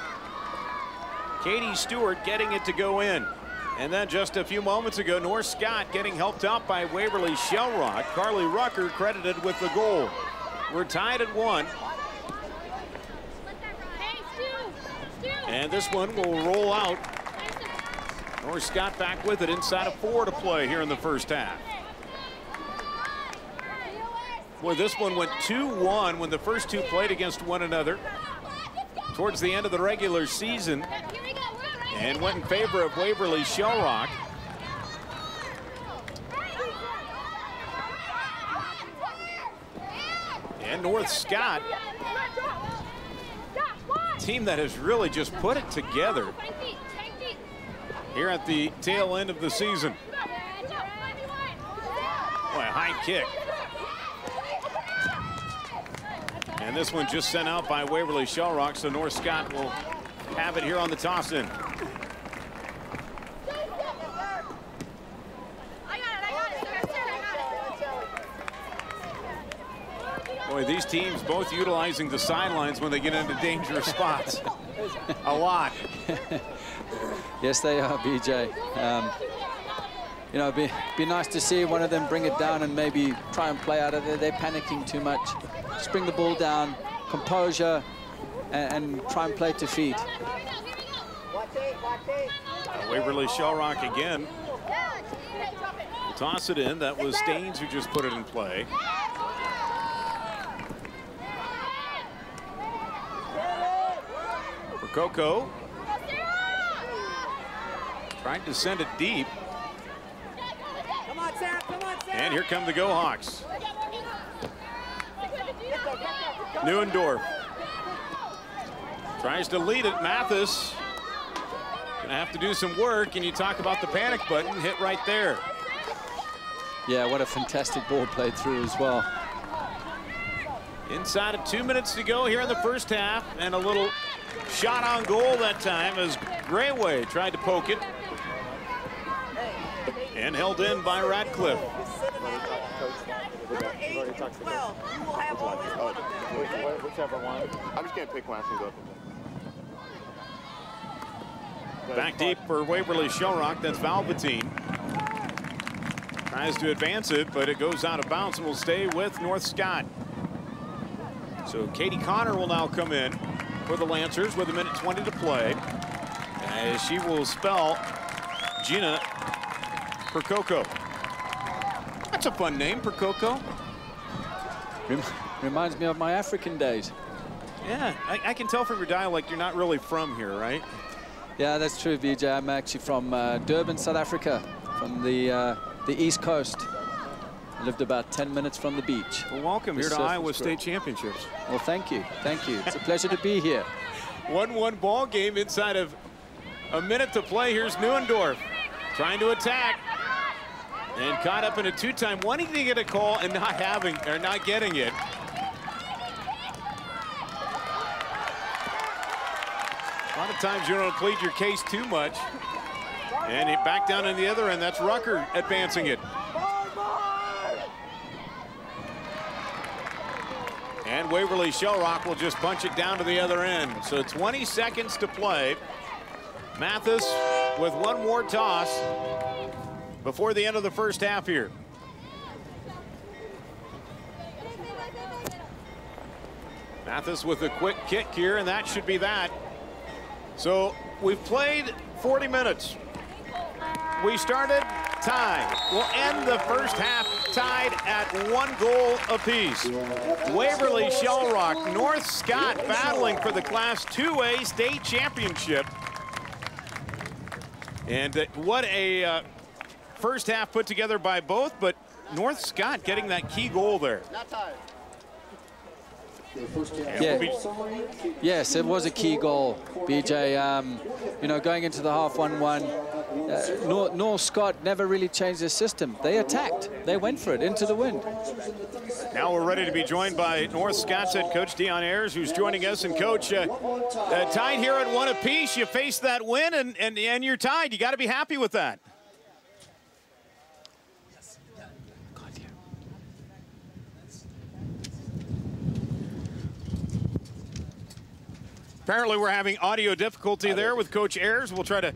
Katie Stewart getting it to go in. And then just a few moments ago, North Scott getting helped out by Waverly-Shell. Carly Rucker credited with the goal. We're tied at 1. And this one will roll out. North Scott back with it inside of 4 to play here in the first half. Boy, this one went 2-1 when the first two played against one another towards the end of the regular season, and went in favor of Waverly-Shell. And North Scott, team that has really just put it together here at the tail end of the season. Boy, a high kick. And this one just sent out by Waverly-Shell, so North Scott will have it here on the toss-in. Boy, these teams both utilizing the sidelines when they get into dangerous spots. A lot. Yes, they are, BJ. You know, it'd be nice to see one of them bring it down and maybe try and play out of there. They're panicking too much. Just bring the ball down, composure, and try and play to feet. Waverly-Shell again. Toss it in. That was Staines who just put it in play. For Coco. Trying to send it deep. And here come the Go Hawks. Neuendorf tries to lead it. Mathis gonna have to do some work, and you talk about the panic button, hit right there. Yeah, what a fantastic ball played through as well. Inside of 2 minutes to go here in the first half, and a little shot on goal that time as Grayway tried to poke it. And held in by Radcliffe. Whichever one. I'm just going to pick one and go. Back deep for Waverly-Shell. That's Valvatine. Tries to advance it, but it goes out of bounds and will stay with North Scott. So Katie Connor will now come in for the Lancers with 1:20 to play, as she will spell Gina Percoco. That's a fun name, Percoco. Reminds me of my African days. Yeah, I can tell from your dialect you're not really from here, right? Yeah, that's true, VJ. I'm actually from Durban, South Africa, from the East Coast. I lived about 10 minutes from the beach. Well, welcome here to Iowa State Championships. Well, thank you. Thank you. It's a pleasure to be here. 1-1 ball game inside of a minute to play. Here's Neuendorf trying to attack and caught up in a two-time, wanting to get a call and not getting it. A lot of times you don't plead your case too much. And it back down on the other end. That's Rucker advancing it. And Waverly-Shell will just punch it down to the other end. So 20 seconds to play. Mathis with one more toss before the end of the first half here. Mathis with a quick kick here, and that should be that. So we've played 40 minutes. We started tied. We'll end the first half tied at 1 goal apiece. Waverly-Shell North Scott battling for the Class 2A state championship. And what a first half put together by both, but North Scott getting that key goal there. Not tied. Yeah. Yes, it was a key goal, BJ. You know, going into the half 1-1, North Scott never really changed their system. They attacked. They went for it into the wind. Now we're ready to be joined by North Scott's head coach, Dion Ayers, who's joining us. And, Coach, tied here at 1 apiece. You face that win, and you're tied. You got to be happy with that. Apparently we're having audio difficulty there with Coach Ayers. We'll try to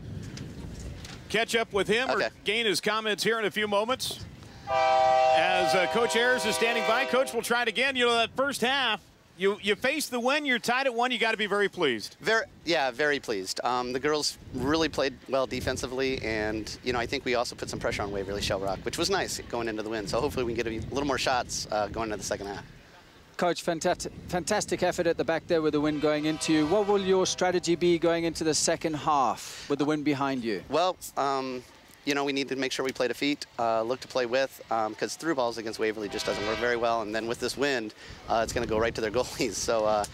catch up with him or gain his comments here in a few moments. As Coach Ayers is standing by, Coach, we'll try it again. You know, that first half, you faced the win, you're tied at 1, you got to be very pleased. Very pleased. The girls really played well defensively, and, you know, I think we also put some pressure on Waverly-Shell which was nice going into the win. So hopefully we can get a little more shots going into the second half. Coach, fantastic effort at the back there with the wind going into you. What will your strategy be going into the second half with the wind behind you? Well, you know, we need to make sure we play to feet, look to play with, because through balls against Waverly just doesn't work very well. And then with this wind, it's going to go right to their goalies. So,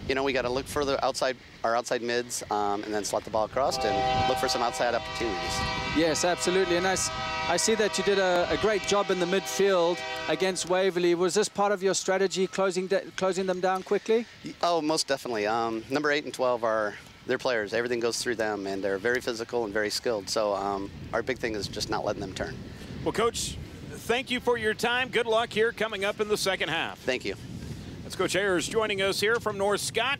you know, we got to look further outside our outside mids and then slot the ball across and look for some outside opportunities. Yes, absolutely. And I see that you did a great job in the midfield against Waverly. Was this part of your strategy, closing them down quickly? Oh, most definitely. Number 8 and 12 are their players. Everything goes through them, and they're very physical and very skilled. So our big thing is just not letting them turn. Well, Coach, thank you for your time. Good luck here coming up in the second half. Thank you. That's Coach Ayers joining us here from North Scott.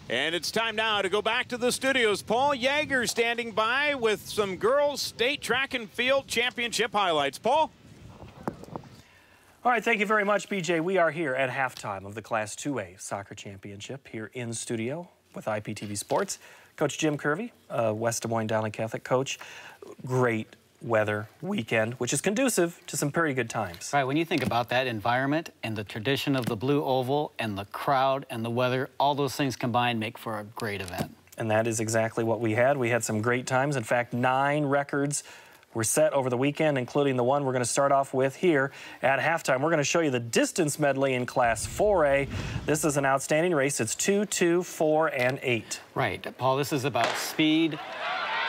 And it's time now to go back to the studios. Paul Yeager standing by with some girls' state track and field championship highlights. Paul? All right, thank you very much, BJ. We are here at halftime of the Class 2A soccer championship here in studio with IPTV Sports. Coach Jim Kirby, West Des Moines Dowling Catholic coach. Great weather weekend, which is conducive to some pretty good times. Right, when you think about that environment and the tradition of the blue oval and the crowd and the weather, all those things combined make for a great event. And that is exactly what we had. We had some great times. In fact, 9 records were set over the weekend, including the one we're going to start off with here at halftime. We're going to show you the distance medley in Class 4A. This is an outstanding race. It's 2, 2, 4, and 8. Right, Paul, this is about speed,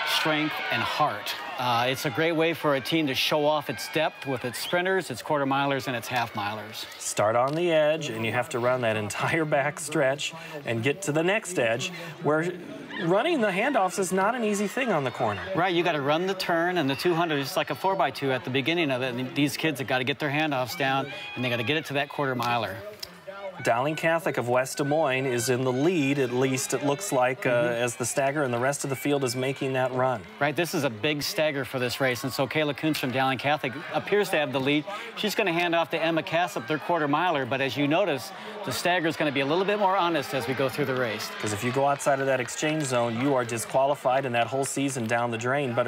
strength, and heart. It's a great way for a team to show off its depth with its sprinters, its quarter-milers, and its half-milers. Start on the edge, and you have to run that entire back stretch and get to the next edge, where running the handoffs is not an easy thing on the corner. Right, you got to run the turn and the 200, just like a 4x2 at the beginning of it. And these kids have got to get their handoffs down, and they got to get it to that quarter-miler. Dowling Catholic of West Des Moines is in the lead, at least it looks like, as the stagger, and the rest of the field is making that run. Right, this is a big stagger for this race, and so Kayla Kuntz from Dowling Catholic appears to have the lead. She's going to hand off to Emma Cassup, their quarter-miler, but as you notice, the stagger is going to be a little bit more honest as we go through the race. Because if you go outside of that exchange zone, you are disqualified, and that whole season down the drain. But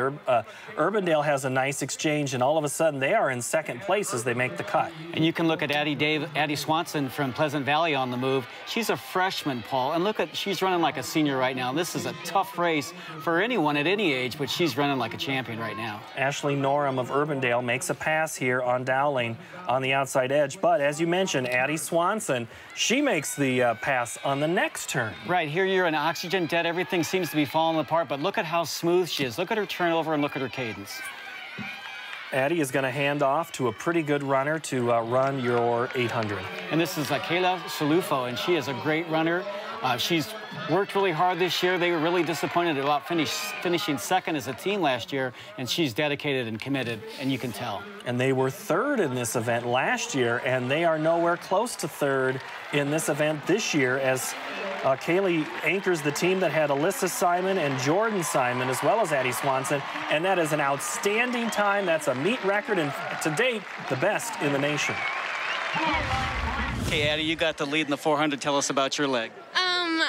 Urbandale has a nice exchange, and all of a sudden they are in second place as they make the cut. And you can look at Addie Swanson from Pleasant Pleasant Valley on the move. She's a freshman, Paul, and look at, she's running like a senior right now. This is a tough race for anyone at any age, but she's running like a champion right now. Ashley Norum of Urbandale makes a pass here on Dowling on the outside edge, but as you mentioned, Addie Swanson, she makes the pass on the next turn. Right, here you're in oxygen debt. Everything seems to be falling apart, but look at how smooth she is. Look at her turnover and look at her cadence. Addie is going to hand off to a pretty good runner to run your 800. And this is Kayla Solufo, and she is a great runner. She's worked really hard this year. They were really disappointed about finishing second as a team last year, and she's dedicated and committed, and you can tell. And they were third in this event last year, and they are nowhere close to third in this event this year as Kaylee anchors the team that had Alyssa Simon and Jordan Simon, as well as Addie Swanson, and that is an outstanding time. That's a meet record, and to date, the best in the nation. Okay, Addie, you got the lead in the 400. Tell us about your leg.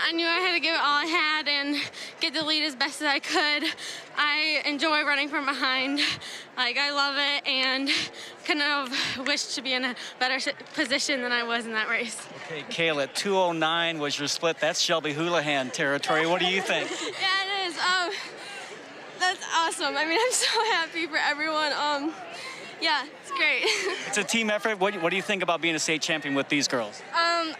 I knew I had to give it all I had and get the lead as best as I could. I enjoy running from behind. I love it, and couldn't have wished to be in a better position than I was in that race. Okay, Kayla, 209 was your split. That's Shelby Houlihan territory. What do you think? Yeah, it is. That's awesome. I mean, I'm so happy for everyone. Yeah, it's great. It's a team effort. What do you think about being a state champion with these girls?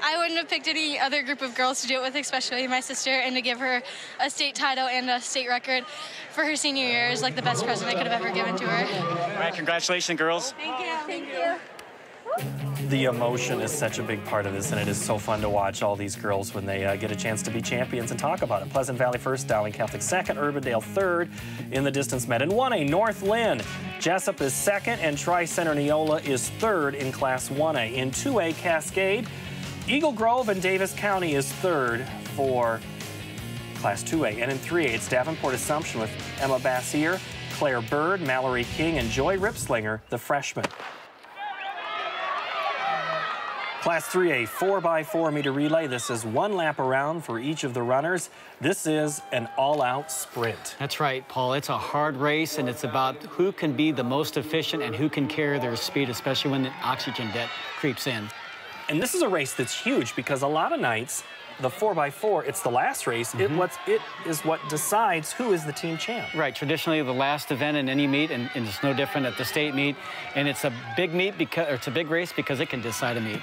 I wouldn't have picked any other group of girls to do it with, especially my sister, and to give her a state title and a state record for her senior year is like the best present I could have ever given to her. All right, congratulations, girls. Thank you. Thank you. The emotion is such a big part of this, and it is so fun to watch all these girls when they get a chance to be champions and talk about it. Pleasant Valley first, Dowling Catholic second, Urbandale third in the distance med. In 1A, North Lynn, Jessup is second, and Tri-Center Neola is third in Class 1A. In 2A, Cascade, Eagle Grove and Davis County is third for Class 2A. And in 3A, it's Davenport Assumption with Emma Bassier, Claire Bird, Mallory King, and Joy Ripslinger, the freshman. Class 3A 4x4 meter relay. This is one lap around for each of the runners. This is an all-out sprint. That's right, Paul. It's a hard race, and it's about who can be the most efficient and who can carry their speed, especially when the oxygen debt creeps in. And this is a race that's huge because a lot of nights, the 4x4, it's the last race. It is what decides who is the team champ. Right. Traditionally, the last event in any meet, and it's no different at the state meet. And it's a big meet because, or it's a big race because it can decide a meet.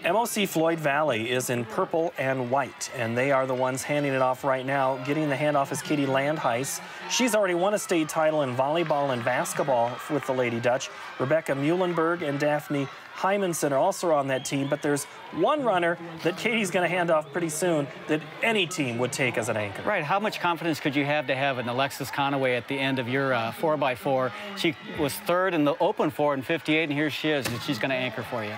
MOC Floyd Valley is in purple and white, and they are the ones handing it off right now. Getting the handoff is Katie Landheis. She's already won a state title in volleyball and basketball with the Lady Dutch. Rebecca Muhlenberg and Daphne Hymanson are also on that team, but there's one runner that Katie's going to hand off pretty soon that any team would take as an anchor. Right. How much confidence could you have an Alexis Conaway at the end of your 4x4? She was third in the open 4 in 58, and here she is, and she's going to anchor for you.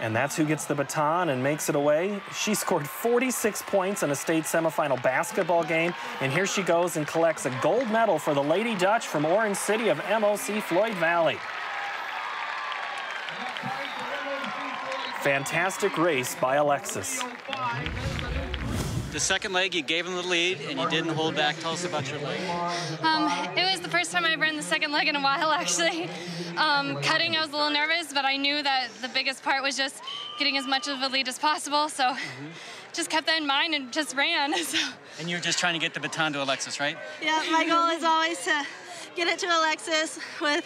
And that's who gets the baton and makes it away. She scored 46 points in a state semifinal basketball game. And here she goes and collects a gold medal for the Lady Dutch from Orange City of MOC Floyd Valley. Fantastic race by Alexis. The second leg, you gave him the lead, and you didn't hold back. Tell us about your leg. It was the first time I've run the second leg in a while, actually. Cutting, I was a little nervous, but I knew that the biggest part was just getting as much of a lead as possible, so just kept that in mind and just ran. So. And you were just trying to get the baton to Alexis, right? Yeah, my goal is always to get it to Alexis with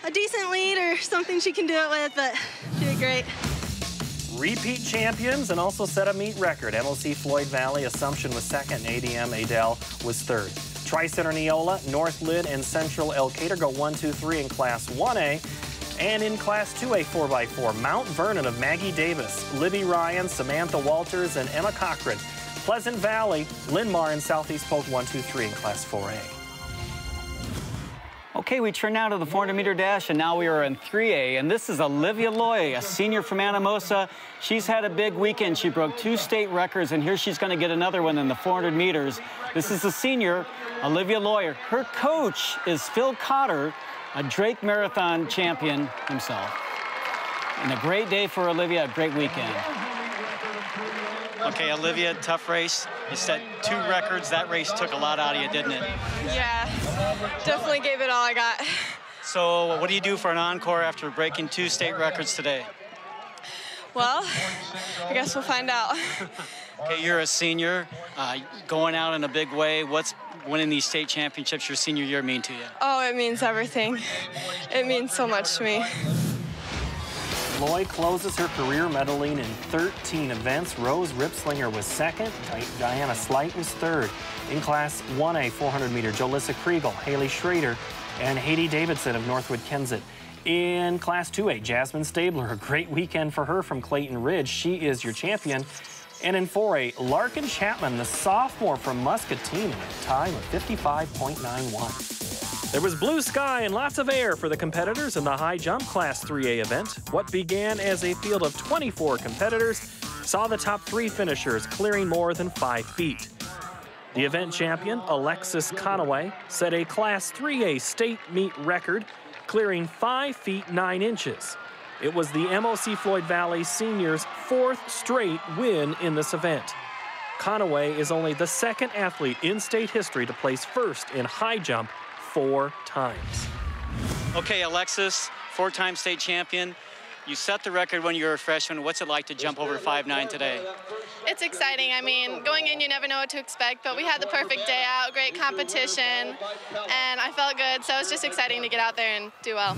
a decent lead or something she can do it with, but she did great. Repeat champions and also set a meet record. MOC Floyd Valley, Assumption was second, and ADM Adel was third. Tri-Center Neola, North Lid, and Central Elkader go 1, 2, 3 in Class 1A. And in Class 2A 4x4, Mount Vernon of Maggie Davis, Libby Ryan, Samantha Walters, and Emma Cochran. Pleasant Valley, Linn-Mar, and Southeast Polk 1, 2, 3 in Class 4A. Okay, we turn now to the 400-meter dash, and now we are in 3A, and this is Olivia Loy, a senior from Anamosa. She's had a big weekend. She broke 2 state records, and here she's going to get another one in the 400 meters. This is the senior, Olivia Loy. Her coach is Phil Cotter, a Drake Marathon champion himself. And a great day for Olivia, a great weekend. Okay, Olivia, tough race. You set 2 records. That race took a lot out of you, didn't it? Yeah, definitely gave it all I got. So what do you do for an encore after breaking 2 state records today? Well, I guess we'll find out. Okay, you're a senior, going out in a big way. What's winning these state championships your senior year mean to you? Oh, it means everything. It means so much to me. Loy closes her career medaling in 13 events. Rose Ripslinger was second. Diana Slight was third. In Class 1A 400-meter, Jolissa Kriegel, Haley Schrader, and Haiti Davidson of Northwood Kensett. In Class 2A, Jasmine Stabler, a great weekend for her from Clayton Ridge. She is your champion. And in 4A, Larkin Chapman, the sophomore from Muscatine, in a time of 55.91. There was blue sky and lots of air for the competitors in the high jump Class 3A event. What began as a field of 24 competitors saw the top 3 finishers clearing more than 5 feet. The event champion, Alexis Conaway, set a Class 3A state meet record, clearing 5 feet 9 inches. It was the MOC Floyd Valley seniors' 4th straight win in this event. Conaway is only the 2nd athlete in state history to place first in high jump 4 times. Okay, Alexis, 4-time state champion. You set the record when you were a freshman. What's it like to jump over 5'9" today? It's exciting. I mean, going in, you never know what to expect, but we had the perfect day out, great competition, and I felt good, so it's just exciting to get out there and do well.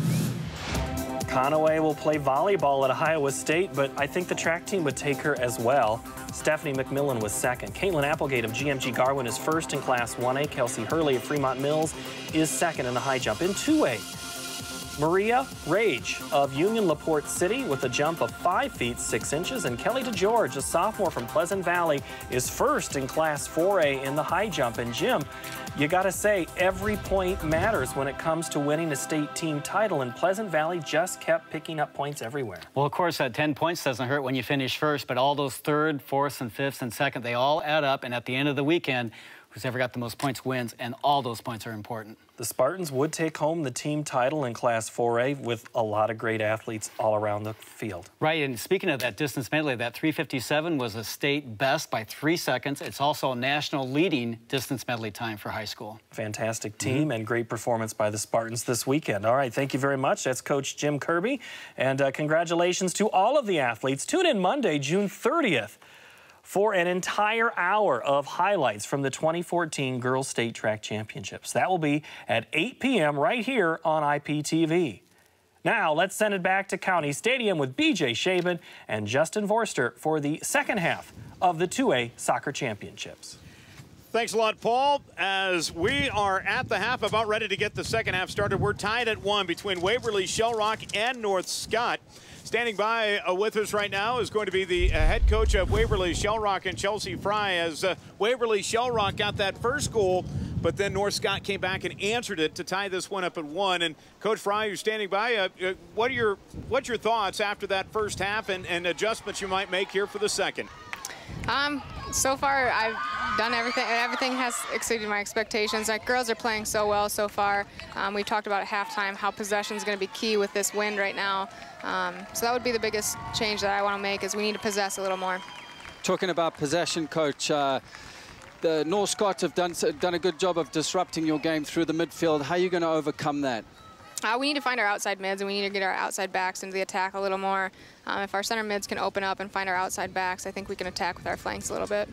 Conaway will play volleyball at Iowa State, but I think the track team would take her as well. Stephanie McMillan was second. Caitlin Applegate of GMG Garwin is first in Class 1A. Kelsey Hurley of Fremont Mills is second in the high jump. In 2A, Maria Rage of Union LaPorte City with a jump of 5 feet 6 inches. And Kelly DeGeorge, a sophomore from Pleasant Valley, is first in Class 4A in the high jump. And Jim, you got to say, every point matters when it comes to winning a state team title, and Pleasant Valley just kept picking up points everywhere. Well, of course, that 10 points doesn't hurt when you finish first, but all those 3rd, 4th, and 5th, and 2nd, they all add up, and at the end of the weekend, who's ever got the most points wins, and all those points are important. The Spartans would take home the team title in Class 4A with a lot of great athletes all around the field. Right, and speaking of that distance medley, that 3:57 was a state best by 3 seconds. It's also a national leading distance medley time for high school. Fantastic team and great performance by the Spartans this weekend. All right, thank you very much. That's Coach Jim Kirby, and congratulations to all of the athletes. Tune in Monday, June 30th. For an entire hour of highlights from the 2014 Girls State Track Championships. That will be at 8 p.m. right here on IPTV. Now, let's send it back to County Stadium with BJ Shaban and Justin Vorster for the second half of the 2A Soccer Championships. Thanks a lot, Paul. As we are at the half, about ready to get the second half started, we're tied at 1 between Waverly-Shell Rock and North Scott. Standing by with us right now is going to be the head coach of Waverly-Shell Rock and Chelsea Fry, as Waverly-Shell Rock got that first goal, but then North Scott came back and answered it to tie this one up at 1. And Coach Fry, you're standing by. What's your thoughts after that first half and adjustments you might make here for the second? So far, I've done everything. Everything has exceeded my expectations. Like, girls are playing so well so far. We've talked about at halftime how possession is going to be key with this wind right now. So that would be the biggest change that I want to make, is we need to possess a little more. Talking about possession, Coach, the North Scots have done a good job of disrupting your game through the midfield. How are you going to overcome that? We need to find our outside mids, and we need to get our outside backs into the attack a little more. If our center mids can open up and find our outside backs, I think we can attack with our flanks a little bit.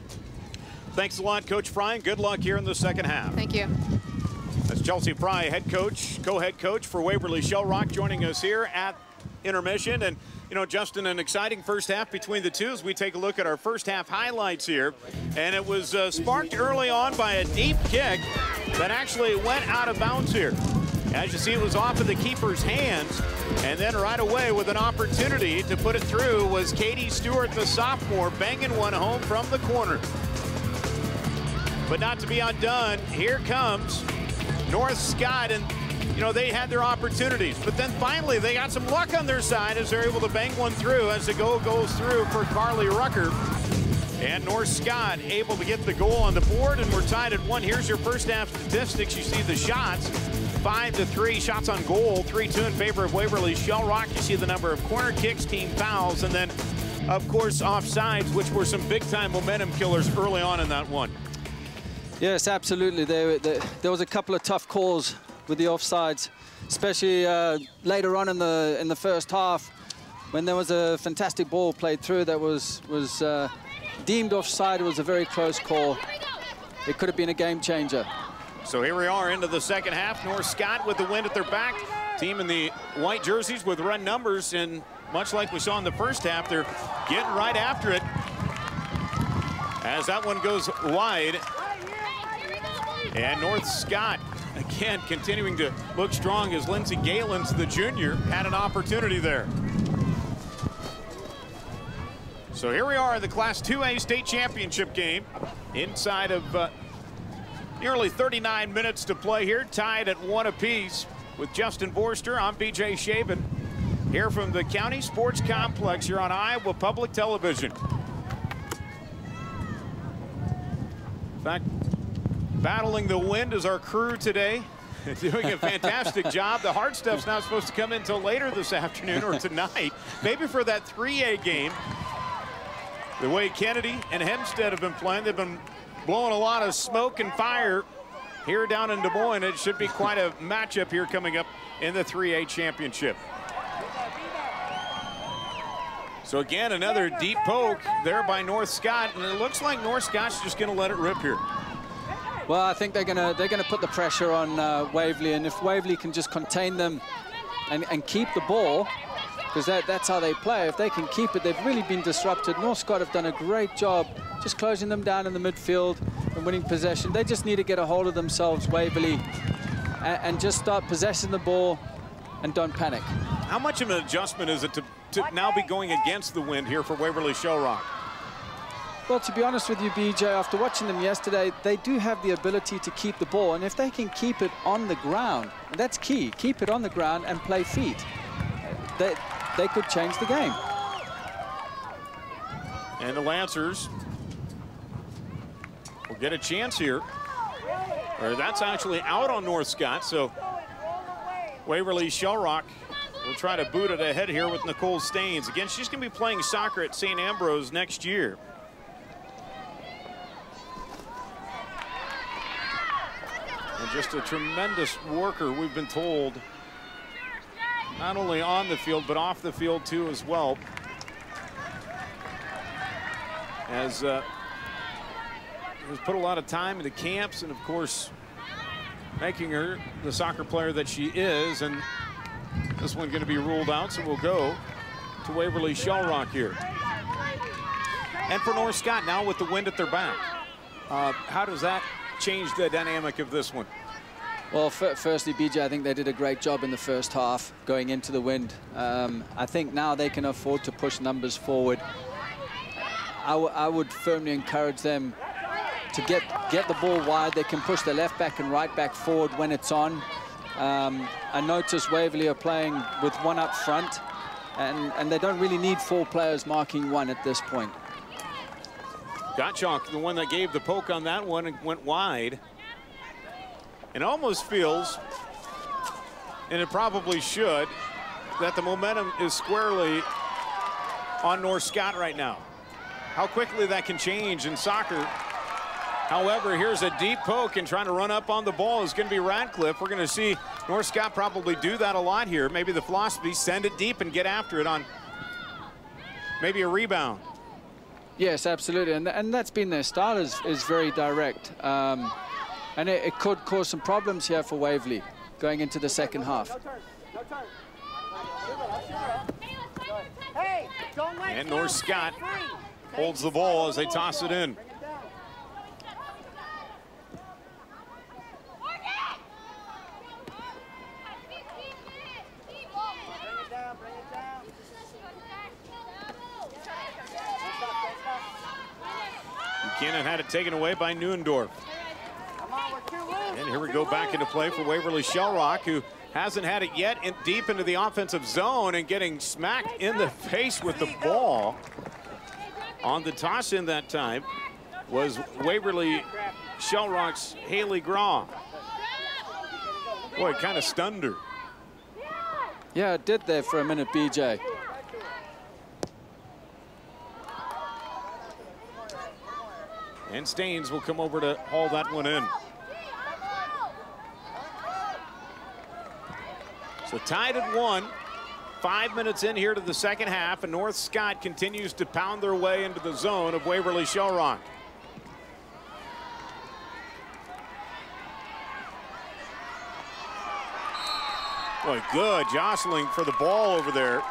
Thanks a lot, Coach Fry, and good luck here in the second half. Thank you. That's Chelsea Fry, head coach, co-head coach for Waverly-Shell Rock, joining us here at intermission. And, you know, Justin, an exciting first half between the two as we take a look at our first half highlights here. And it was sparked early on by a deep kick that actually went out of bounds here. As you see, it was off of the keeper's hands. And then right away with an opportunity to put it through was Katie Stewart, the sophomore, banging one home from the corner. But not to be undone, here comes North Scott, and you know, they had their opportunities, but then finally they got some luck on their side as they're able to bang one through as the goal goes through for Carly Rucker. And North Scott able to get the goal on the board, and we're tied at 1. Here's your first half statistics. You see the shots, 5-3 shots on goal, 3-2 in favor of Waverly-Shell Rock. You see the number of corner kicks, team fouls, and then of course offsides, which were some big time momentum killers early on in that one. Yes, absolutely. There was a couple of tough calls with the offsides, especially later on in the first half. when there was a fantastic ball played through that was deemed offside, it was a very close call. It could have been a game changer. So here we are into the second half. North Scott with the wind at their back. Team in the white jerseys with run numbers, and much like we saw in the first half, they're getting right after it. As that one goes wide. And North Scott, again, continuing to look strong as Lindsey Gallins, the junior, had an opportunity there. So here we are in the Class 2A state championship game. Inside of nearly 39 minutes to play here, tied at 1 apiece. With Justin Vorster, I'm BJ Shaven, here from the County Sports Complex here on Iowa Public Television. In fact, battling the wind is our crew today, doing a fantastic job. The hard stuff's not supposed to come in until later this afternoon or tonight, maybe for that 3A game. The way Kennedy and Hempstead have been playing, they've been blowing a lot of smoke and fire here down in Des Moines. It should be quite a matchup here coming up in the 3A championship. So again, another deep poke there by North Scott, and it looks like North Scott's just going to let it rip here. Well, I think they're gonna put the pressure on Waverly, and if Waverly can just contain them and keep the ball, because that's how they play. If they can keep it, they've really been disrupted. North Scott have done a great job just closing them down in the midfield and winning possession. They just need to get a hold of themselves, Waverly, and just start possessing the ball and don't panic. How much of an adjustment is it to now be going against the wind here for Waverly-Shell? Well, to be honest with you, BJ, after watching them yesterday, they do have the ability to keep the ball, and if they can keep it on the ground, and that's key, keep it on the ground and play feet, they could change the game. And the Lancers will get a chance here. Or that's actually out on North Scott, so Waverly-Shell will try to boot it ahead here with Nicole Staines. Again, she's going to be playing soccer at St. Ambrose next year. And just a tremendous worker, we've been told, not only on the field, but off the field, too, as well. Has put a lot of time into camps and, of course, making her the soccer player that she is. And this one going to be ruled out, so we'll go to Waverly-Shell here. And for North Scott, now with the wind at their back, how does that change the dynamic of this one? Well, firstly, BJ, I think they did a great job in the first half going into the wind. I think now they can afford to push numbers forward. I would firmly encourage them to get the ball wide. They can push the left back and right back forward when it's on. I noticed Waverly are playing with one up front, and they don't really need 4 players marking one at this point. Gottschalk, the one that gave the poke on that one and went wide. It almost feels, and it probably should, that the momentum is squarely on North Scott right now. How quickly that can change in soccer. However, here's a deep poke, and trying to run up on the ball is going to be Radcliffe. We're going to see North Scott probably do that a lot here. Maybe the philosophy, send it deep and get after it on maybe a rebound. Yes, absolutely, and that's been their style, is very direct. And it could cause some problems here for Waverly going into the second half. And North Scott holds the ball as they toss it in. Buchanan had it taken away by Neuendorf. And here we go back into play for Waverly-Shell, who hasn't had it yet, deep into the offensive zone and getting smacked in the face with the ball. On the toss in that time was Waverly-Shellrock's Haley Graw. Boy, it kind of stunned her. Yeah, it did there for a minute, BJ. And Staines will come over to haul that one in. So tied at 1. 5 minutes in here to the second half, and North Scott continues to pound their way into the zone of Waverly-Shell Rock. Boy, good jostling for the ball over there.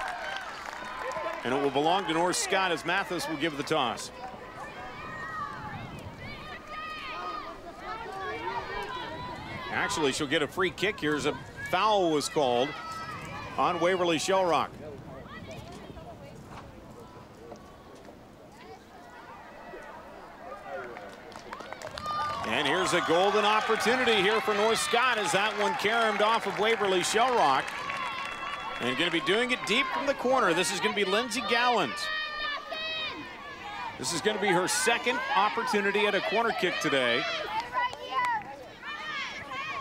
And it will belong to North Scott as Mathis will give the toss. Actually, she'll get a free kick here as a foul was called on Waverly-Shell Rock. And here's a golden opportunity here for North Scott as that one caromed off of Waverly-Shell Rock. And going to be doing it deep from the corner. This is going to be Lindsey Gallins. This is going to be her second opportunity at a corner kick today.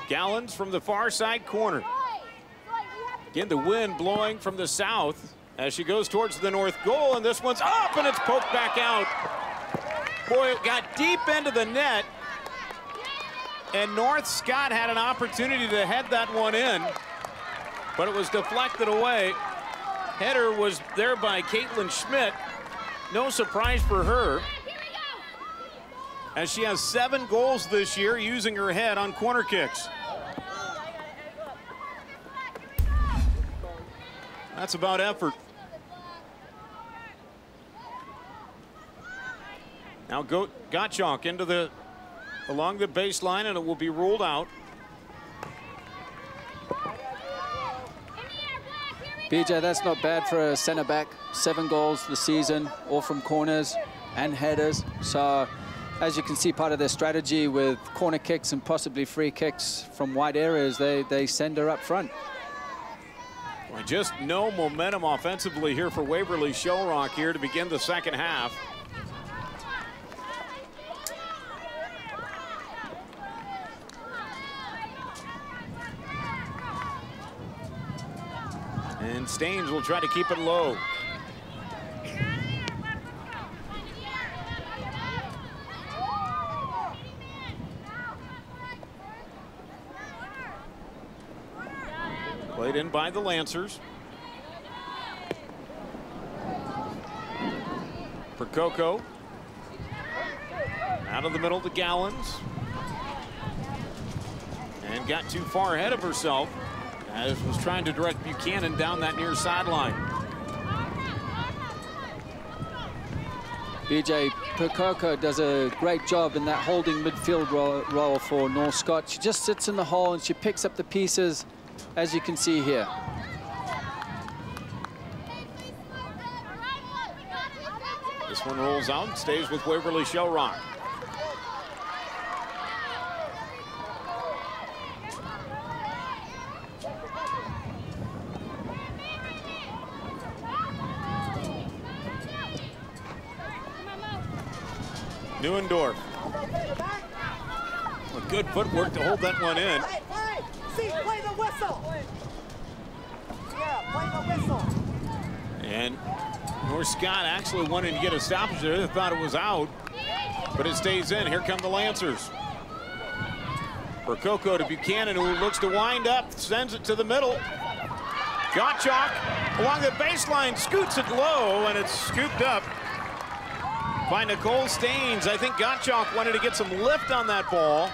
Gallins from the far side corner. Again, the wind blowing from the south as she goes towards the north goal, and this one's up and it's poked back out. Boy, it got deep into the net, and North Scott had an opportunity to head that one in, but it was deflected away. Header was there by Caitlin Schmidt. No surprise for her, as she has 7 goals this year using her head on corner kicks. That's about effort. Now Gottschalk into along the baseline, and it will be ruled out. BJ, that's not bad for a center back. 7 goals this season, all from corners and headers. So as you can see, part of their strategy with corner kicks and possibly free kicks from wide areas, they send her up front. Well, just no momentum offensively here for Waverly-Shell Rock here to begin the second half. And Staines will try to keep it low. Played in by the Lancers. For Coco. Out of the middle to Gallins. And got too far ahead of herself as was trying to direct Buchanan down that near sideline. BJ, Percoco does a great job in that holding midfield role for North Scott. She just sits in the hole and she picks up the pieces, as you can see here. This one rolls out and stays with Waverly-Shell Rock. Neuendorf. Well, good footwork to hold that one in. Play the whistle. Yeah, play the whistle. And North Scott actually wanted to get a stoppage there. They thought it was out, but it stays in. Here come the Lancers. For Coco to Buchanan, who looks to wind up, sends it to the middle. Gottschalk along the baseline, scoots it low, and it's scooped up by Nicole Staines. I think Gottschalk wanted to get some lift on that ball.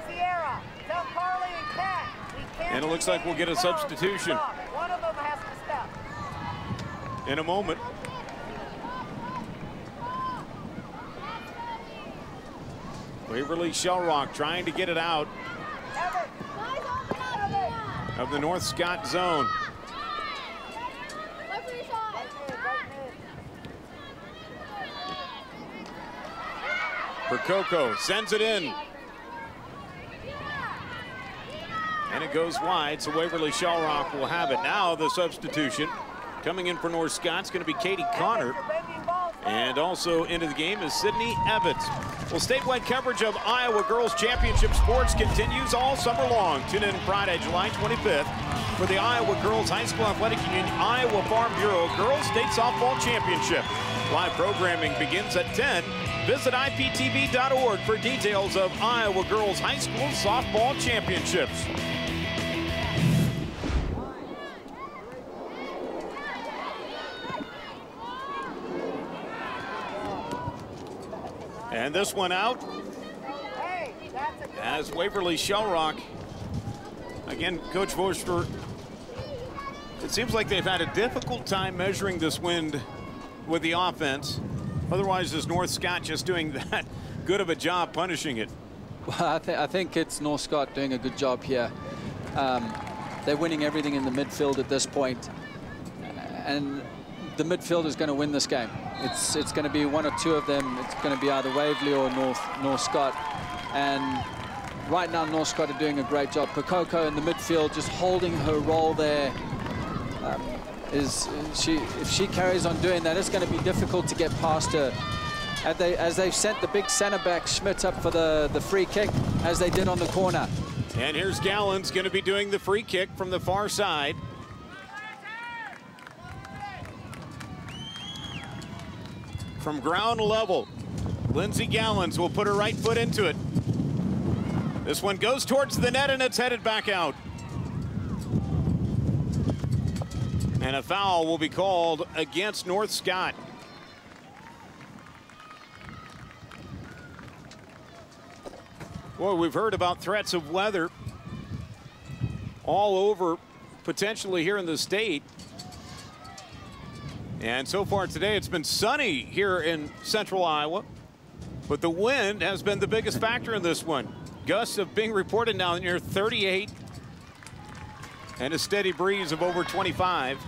Sierra, tell Carly and Kat. And it looks like we'll get a substitution. One of them has to step. In a moment. Waverly-Shell Rock trying to get it out of the North Scott zone. For Coco, sends it in. And it goes wide, so Waverly-Shell Rock will have it. Now the substitution coming in for North Scott's going to be Katie Connor. And also into the game is Sydney Evans. Well, statewide coverage of Iowa Girls Championship Sports continues all summer long. Tune in Friday, July 25th for the Iowa Girls High School Athletic Union Iowa Farm Bureau Girls State Softball Championship. Live programming begins at 10 Visit IPTV.org for details of Iowa Girls High School Softball Championships. And this one out as Waverly-Shell. Again, Coach Forster, it seems like they've had a difficult time measuring this wind with the offense. Otherwise, is North Scott just doing that good of a job punishing it? Well, I think it's North Scott doing a good job here. They're winning everything in the midfield at this point. And the midfield is going to win this game. It's going to be one or two of them. It's going to be either Waverly or North Scott. And right now, North Scott are doing a great job. Pakoko in the midfield, just holding her role there. If she carries on doing that, it's going to be difficult to get past her. As they've sent the big center back Schmidt up for the free kick, as they did on the corner. And here's Gallins going to be doing the free kick from the far side. From ground level, Lindsey Gallins will put her right foot into it. This one goes towards the net, and it's headed back out. And a foul will be called against North Scott. Boy, we've heard about threats of weather all over, potentially here in the state. And so far today, it's been sunny here in central Iowa. But the wind has been the biggest factor in this one. Gusts have been reported now near 38. And a steady breeze of over 25.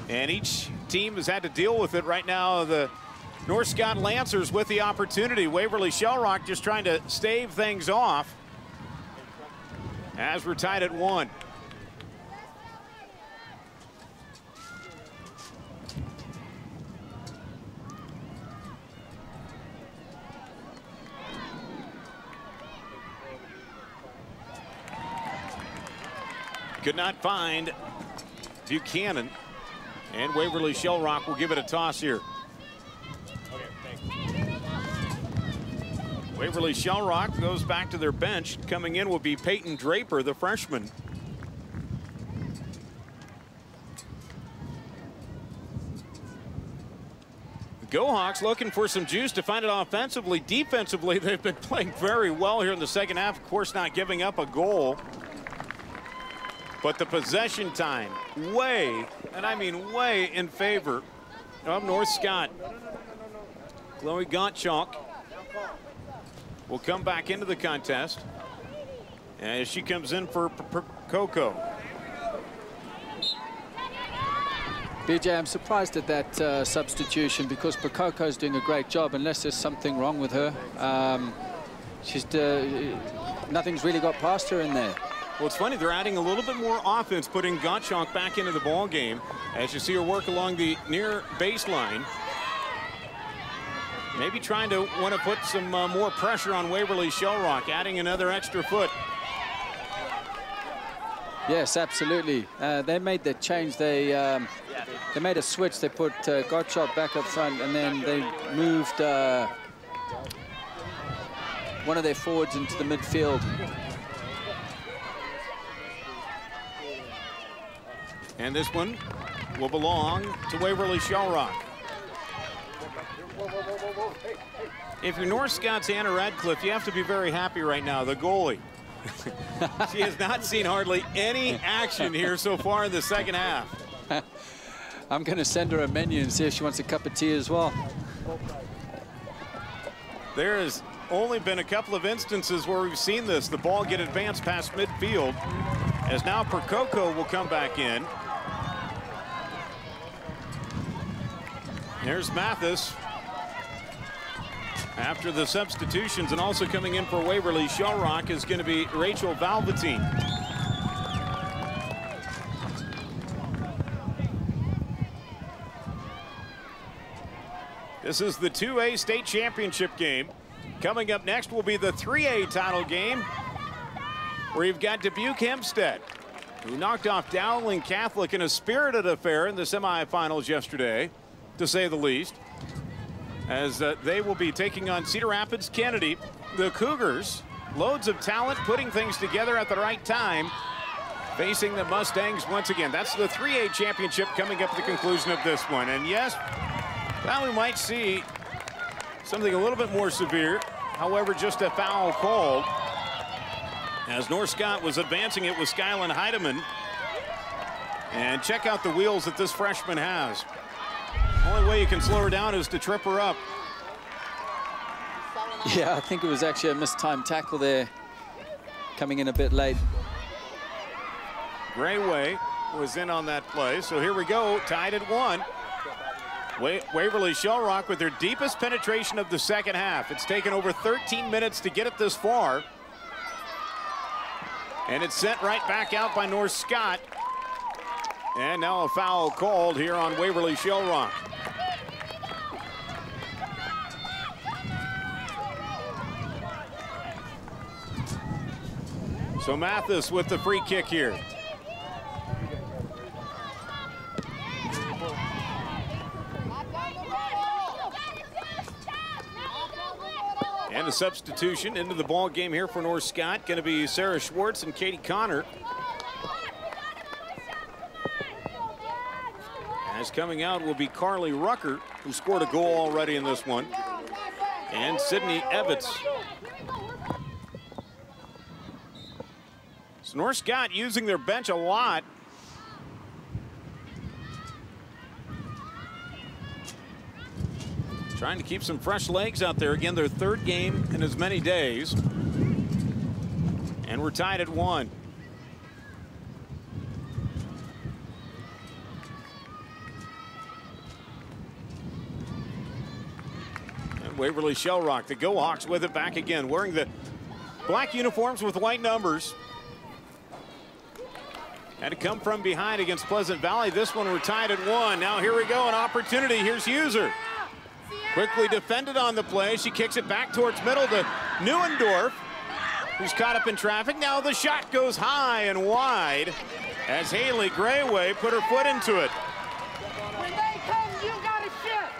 And each team has had to deal with it right now. The North Scott Lancers with the opportunity. Waverly-Shell just trying to stave things off as we're tied at 1. Could not find Buchanan, and Waverly-Shell will give it a toss here. Waverly-Shell goes back to their bench. Coming in will be Peyton Draper, the freshman. The Go-Hawks looking for some juice to find it offensively. Defensively, they've been playing very well here in the second half. Of course, not giving up a goal. But the possession time, way, and I mean way, in favor of North Scott. Chloe Gottschalk will come back into the contest as she comes in for Coco. BJ, I'm surprised at that substitution because Pacoco's doing a great job unless there's something wrong with her. Nothing's really got past her in there. Well, it's funny, they're adding a little bit more offense, putting Gottschalk back into the ball game as you see her work along the near baseline. Maybe trying to want to put some more pressure on Waverly-Shell, adding another extra foot. Yes, absolutely. They made the change. They made a switch. They put Gottschalk back up front, and then they moved one of their forwards into the midfield. And this one will belong to Waverly-Shell. If you're North Scott's Anna Radcliffe, you have to be very happy right now. The goalie. She has not seen hardly any action here so far in the second half. I'm going to send her a menu and see if she wants a cup of tea as well. There has only been a couple of instances where we've seen this. The ball get advanced past midfield as now Percoco will come back in. There's Mathis after the substitutions, and also coming in for Waverly-Shell is going to be Rachel Valvatine. This is the 2A state championship game. Coming up next will be the 3A title game, where you've got Dubuque Hempstead, who knocked off Dowling Catholic in a spirited affair in the semifinals yesterday, to say the least. as they will be taking on Cedar Rapids Kennedy. The Cougars, loads of talent, putting things together at the right time, facing the Mustangs once again. That's the 3A championship coming up at the conclusion of this one. And yes, now we might see something a little bit more severe. However, just a foul called as North Scott was advancing it with Skyland Heidemann. And check out the wheels that this freshman has. Only way you can slow her down is to trip her up. Yeah, I think it was actually a mistimed tackle there, coming in a bit late. Grayway was in on that play, so here we go, tied at 1. Waverly-Shell with their deepest penetration of the second half. It's taken over 13 minutes to get it this far. And it's sent right back out by North Scott. And now a foul called here on Waverly-Shell. So Mathis with the free kick here. And a substitution into the ball game here for North Scott. Going to be Sarah Schwartz and Katie Connor. As coming out will be Carly Rucker, who scored a goal already in this one, and Sydney Evitz. So North Scott using their bench a lot. Trying to keep some fresh legs out there. Again, their third game in as many days. And we're tied at 1. And Waverly-Shell, the Go Hawks with it back again, wearing the black uniforms with white numbers. Had to come from behind against Pleasant Valley. This one we're tied at 1. Now here we go, an opportunity. Here's User. Quickly defended on the play. She kicks it back towards middle to Neuendorf, who's caught up in traffic. Now the shot goes high and wide as Haley Grayway put her foot into it. When they come, you gotta shoot.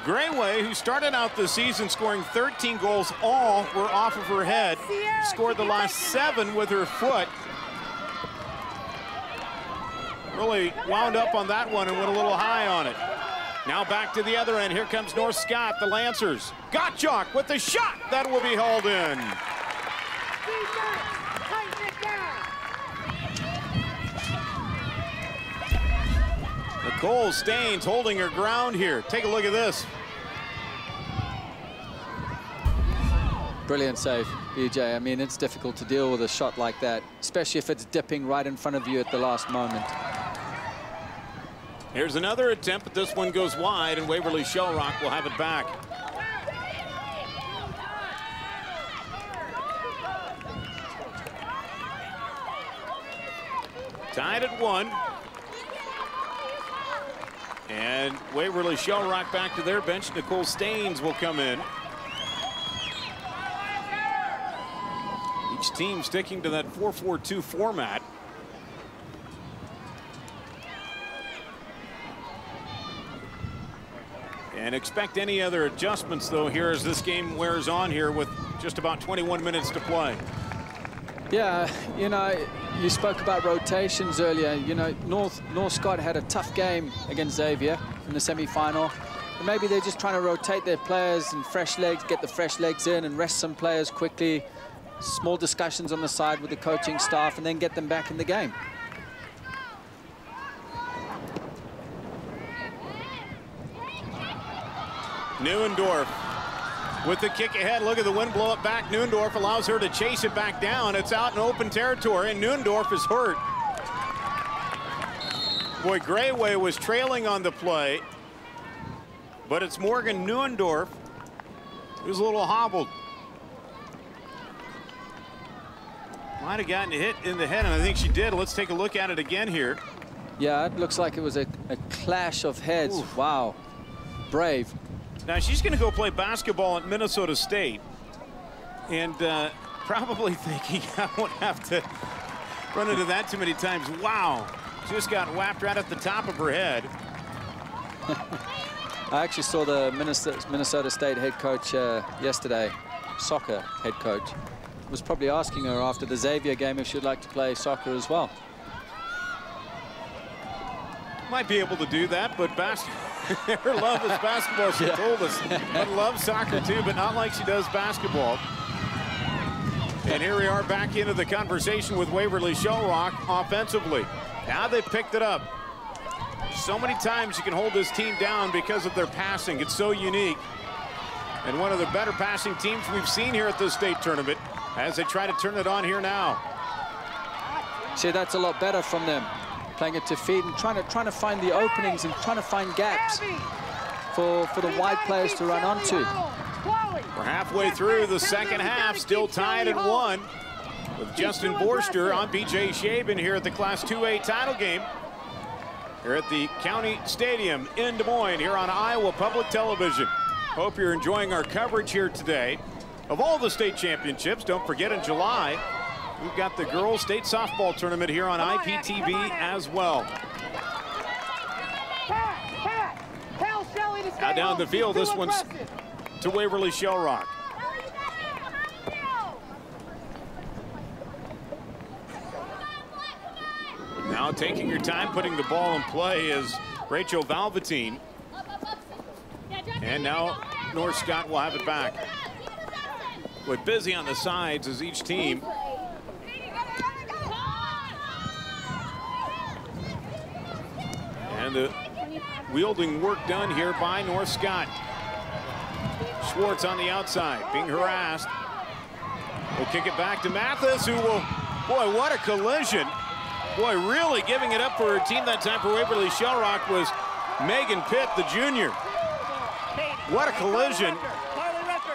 Grayway, who started out the season scoring 13 goals, all were off of her head. Scored the last 7 with her foot. Really wound up on that one and went a little high on it. Now back to the other end. Here comes North Scott, the Lancers. Gottschalk with the shot that will be hauled in. Nicole Staines holding her ground here. Take a look at this. Brilliant save, BJ. I mean, it's difficult to deal with a shot like that, especially if it's dipping right in front of you at the last moment. Here's another attempt, but this one goes wide, and Waverly-Shell will have it back. Tied at 1. And Waverly-Shell back to their bench. Nicole Staines will come in. Each team sticking to that 4-4-2 format. And expect any other adjustments, though, here as this game wears on here with just about 21 minutes to play. Yeah, you know, you spoke about rotations earlier. You know, North Scott had a tough game against Xavier in the semi-final. And maybe they're just trying to rotate their players and fresh legs, get the fresh legs in and rest some players quickly. Small discussions on the side with the coaching staff and then get them back in the game. Neuendorf with the kick ahead. Look at the wind blow it back. Neuendorf allows her to chase it back down. It's out in open territory, and Neuendorf is hurt. Boy, Grayway was trailing on the play, but it's Morgan Neuendorf who's a little hobbled. Might have gotten hit in the head, and I think she did. Let's take a look at it again here. Yeah, it looks like it was a clash of heads. Oof. Wow, brave. Now she's going to go play basketball at Minnesota State, and probably thinking I won't have to run into that too many times. Wow, just got whapped right at the top of her head. I actually saw the Minnesota State head coach yesterday, soccer head coach, was probably asking her after the Xavier game if she'd like to play soccer as well. Might be able to do that, but her love is basketball, she told us. But loves soccer too, but not like she does basketball. And here we are back into the conversation with Waverly-Shell offensively. Now they've picked it up. So many times you can hold this team down because of their passing. It's so unique. And one of the better passing teams we've seen here at this state tournament as they try to turn it on here now. See, that's a lot better from them. Playing it to feet and trying to find the openings and trying to find gaps for the wide players to run onto. We're halfway through the second half, still tied at 1 with Justin Borster on BJ Shaben here at the Class 2A title game here at the County Stadium in Des Moines here on Iowa Public Television. Hope you're enjoying our coverage here today of all the state championships. Don't forget, in July, we've got the girls state softball tournament here on IPTV as well. Now down the field, this one's to Waverly-Shell. Now taking your time putting the ball in play is Rachel Valvatine. And now North Scott will have it back. But busy on the sides as each team. And the wielding work done here by North Scott. Schwartz on the outside, being harassed. We'll kick it back to Mathis, who will, boy, what a collision. Boy, really giving it up for her team that time for Waverly-Shell was Megan Pitt, the junior. What a collision.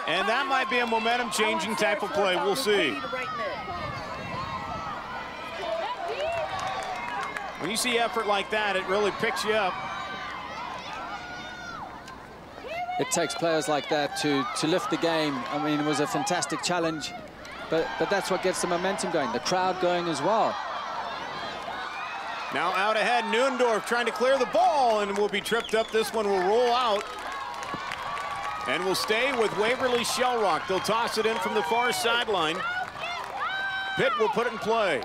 And that might be a momentum-changing type of play. We'll see. When you see effort like that, it really picks you up. It takes players like that to lift the game. I mean, it was a fantastic challenge, but that's what gets the momentum going, the crowd going as well. Now out ahead, Newendorf trying to clear the ball and will be tripped up. This one will roll out and will stay with Waverly-Shell. They'll toss it in from the far sideline. Pitt will put it in play.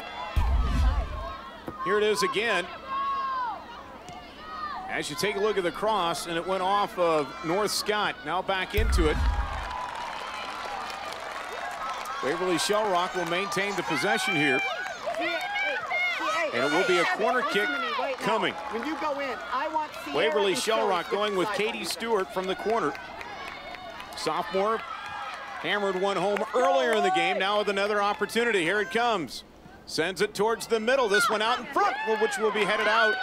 Here it is again. As you take a look at the cross, and it went off of North Scott. Now back into it. Waverly-Shell will maintain the possession here. And it will be a corner kick coming. When you go in, I want Waverly-Shell going with Katie Stewart from the corner. Sophomore hammered one home earlier in the game. Now with another opportunity. Here it comes. Sends it towards the middle. This one out in front, which will be headed out.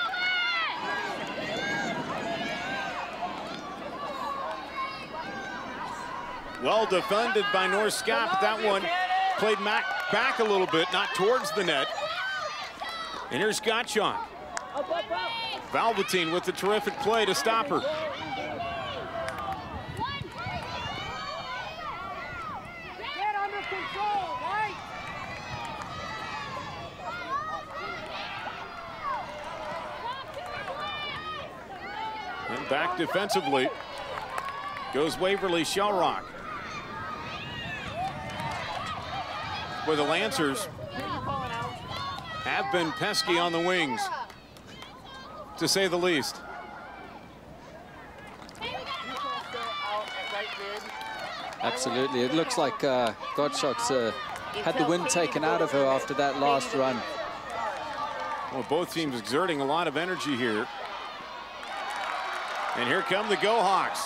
Well defended by North Scott, but that one played back a little bit, not towards the net. And here's Gottschalk. Valvatine with the terrific play to stop her. Get under control, right? And back defensively goes Waverly-Shell. Where the Lancers have been pesky on the wings, to say the least. Absolutely. It looks like Gottschalk's had the wind taken out of her after that last run. Well, both teams exerting a lot of energy here. And here come the Go Hawks.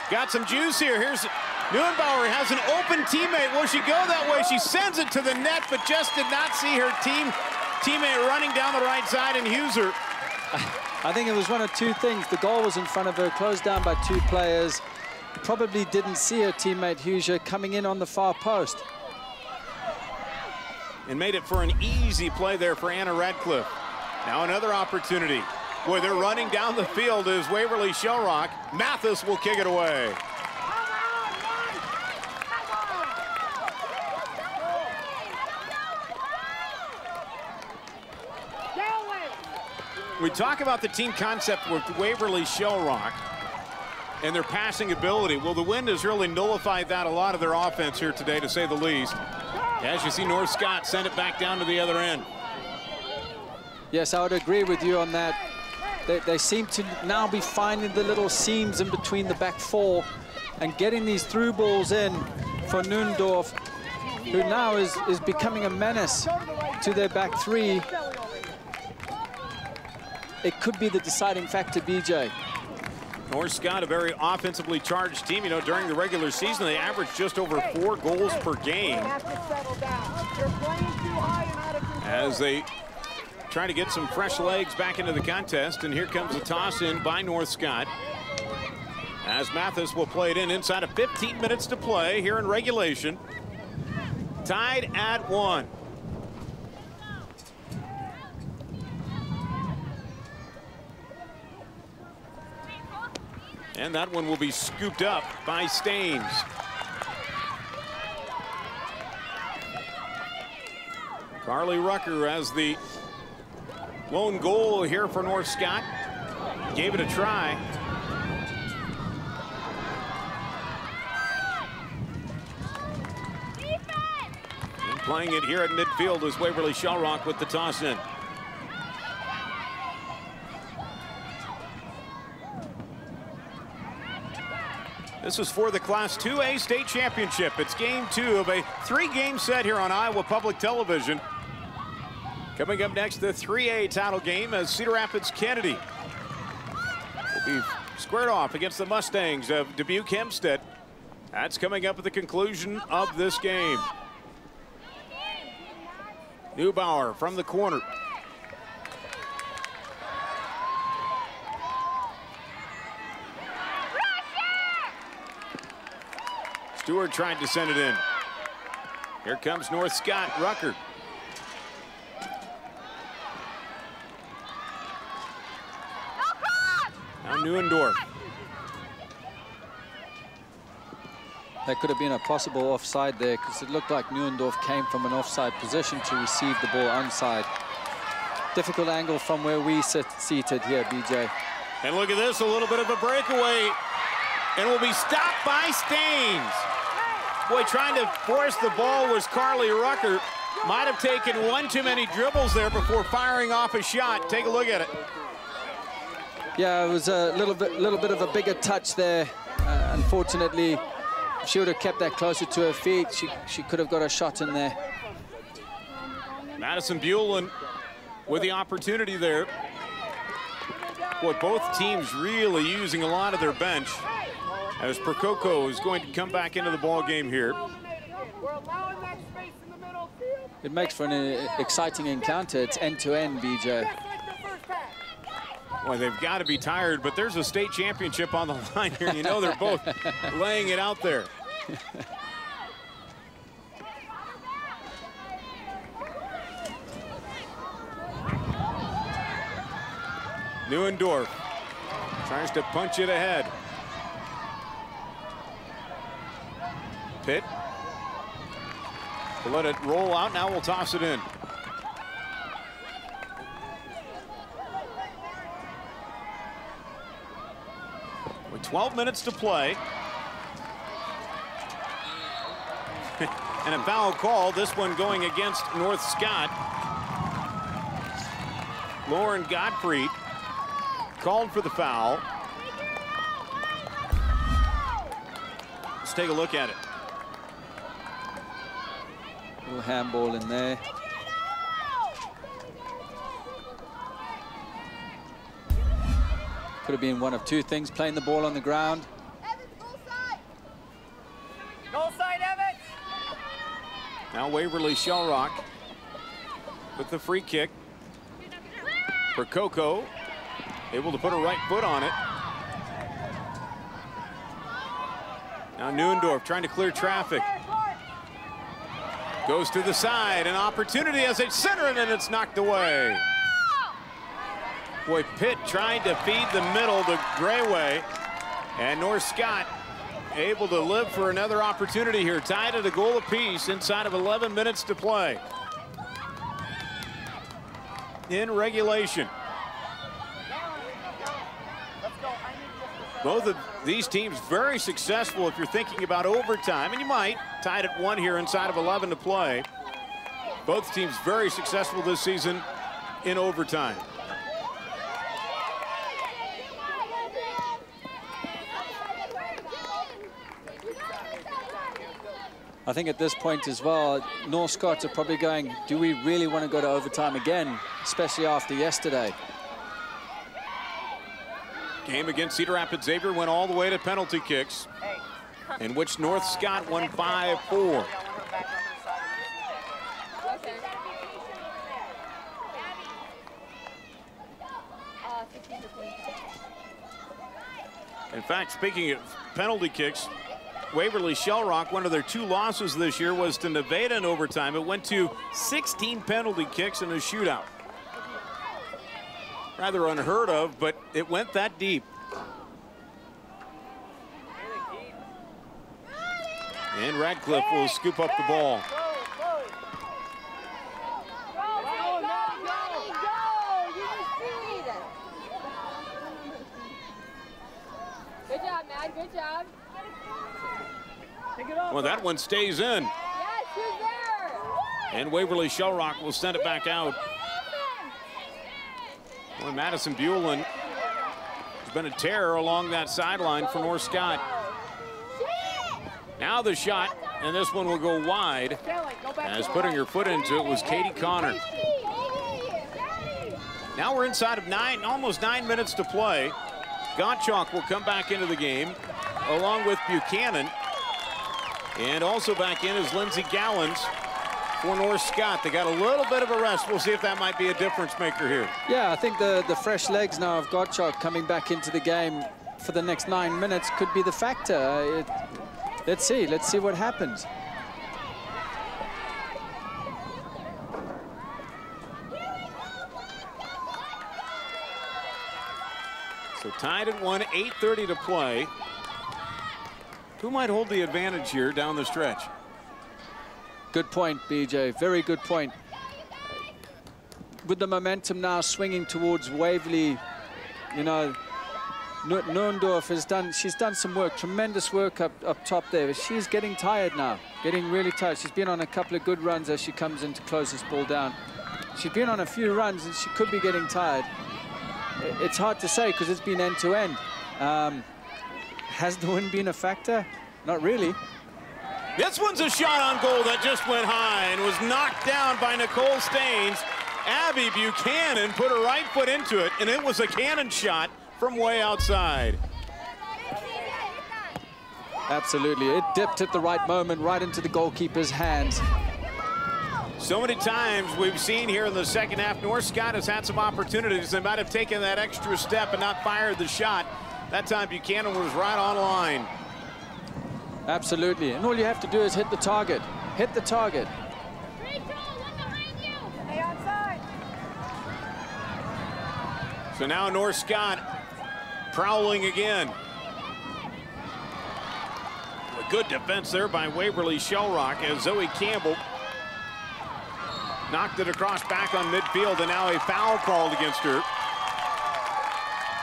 Got some juice here. Here's Neuenbauer, has an open teammate. Will she go that way? She sends it to the net, but just did not see her teammate running down the right side and Huser. I think it was one of two things. The goal was in front of her, closed down by two players. Probably didn't see her teammate Huser coming in on the far post. And made it for an easy play there for Anna Radcliffe. Now another opportunity. Boy, they're running down the field as Waverly-Shell. Mathis will kick it away. We talk about the team concept with Waverly-Shell. and their passing ability. Well, the wind has really nullified that a lot of their offense here today, to say the least. As you see, North Scott send it back down to the other end. Yes, I would agree with you on that. They seem to now be finding the little seams in between the back four and getting these through balls in for Nuendorf, who now is becoming a menace to their back three. It could be the deciding factor, BJ. North Scott, a very offensively charged team. You know, during the regular season, they averaged just over 4 goals per game. As they try to get some fresh legs back into the contest, and here comes the toss in by North Scott. As Mathis will play it in inside of 15 minutes to play here in regulation. Tied at 1. And that one will be scooped up by Staines. Carly Rucker as the lone goal here for North Scott. Gave it a try. And playing it here at midfield is Waverly-Shell with the toss in. This is for the Class 2A state championship. It's game 2 of a 3-game set here on Iowa Public Television. Coming up next, the 3A title game as Cedar Rapids Kennedy will be squared off against the Mustangs of Dubuque Hempstead. That's coming up at the conclusion of this game. Neubauer from the corner. Stewart tried to send it in. Here comes North Scott. Rucker. Now Neuendorf. That could have been a possible offside there, because it looked like Neuendorf came from an offside position to receive the ball onside. Difficult angle from where we sit seated here, BJ. And look at this, a little bit of a breakaway. And will be stopped by Staines. Boy, trying to force the ball was Carly Rucker. Might have taken one too many dribbles there before firing off a shot. Take a look at it. Yeah, it was a little bit of a bigger touch there. Unfortunately, if she would have kept that closer to her feet, she could have got a shot in there. Madison Buellin with the opportunity there. Boy, both teams really using a lot of their bench, as Percoco is going to come back into the ball game here. It makes for an exciting encounter. It's end-to-end, BJ. Boy, they've got to be tired, but there's a state championship on the line here. You know they're both laying it out there. Neuendorf tries to punch it ahead. Pitt will let it roll out. Now we'll toss it in. With 12 minutes to play. And a foul call, this one going against North Scott. Lauren Gottfried called for the foul. Let's take a look at it. Little handball in there. Could have been one of two things, playing the ball on the ground. Evans, goal side! Goal side, Evans! Now Waverly-Shell with the free kick. Percoco able to put a right foot on it. Now Neuendorf trying to clear traffic. Goes to the side, an opportunity as they center it, and it's knocked away. Boy, Pitt trying to feed the middle to Grayway, and North Scott able to live for another opportunity here. Tied at a goal apiece inside of 11 minutes to play in regulation. Both of these teams very successful if you're thinking about overtime, and you might. Tied at 1 here inside of 11 to play. Both teams very successful this season in overtime. I think at this point as well, North Scots are probably going, do we really want to go to overtime again, especially after yesterday? Game against Cedar Rapids Xavier went all the way to penalty kicks, in which North Scott won 5-4. In fact, speaking of penalty kicks, Waverly-Shell, one of their 2 losses this year was to Nevada in overtime. It went to 16 penalty kicks in a shootout. Rather unheard of, but it went that deep. And Radcliffe will scoop up the ball. Good job, Matt. Good job. Well, that one stays in. Yes, who's there? And Waverly-Shell will send it back out. Well, Madison Buellin has been a terror along that sideline for North Scott. Now the shot, and this one will go wide. As putting her foot into it was Katie Connor. Now we're inside of almost 9 minutes to play. Gottschalk will come back into the game along with Buchanan. And also back in is Lindsey Gallins for North Scott. They got a little bit of a rest. We'll see if that might be a difference maker here. Yeah, I think the fresh legs now of Gottschalk coming back into the game for the next 9 minutes could be the factor. Let's see what happens. So tied at 1, 8:30 to play. Who might hold the advantage here down the stretch? Good point, BJ. Very good point. With the momentum now swinging towards Waverly, you know, Nuendorf she's done some work, tremendous work up top there. But she's getting tired now, getting really tired. She's been on a couple of good runs as she comes in to close this ball down. She's been on a few runs and she could be getting tired. It's hard to say because it's been end to end. Has the wind been a factor? Not really. This one's a shot on goal that just went high and was knocked down by Nicole Staines. Abby Buchanan put her right foot into it, and it was a cannon shot from way outside. Absolutely. It dipped at the right moment, right into the goalkeeper's hands. So many times we've seen here in the second half, North Scott has had some opportunities. They might have taken that extra step and not fired the shot. That time Buchanan was right on line. Absolutely. And all you have to do is hit the target. Hit the target. So now North Scott prowling again. A good defense there by Waverly-Shell as Zoe Campbell knocked it across back on midfield, and now a foul called against her.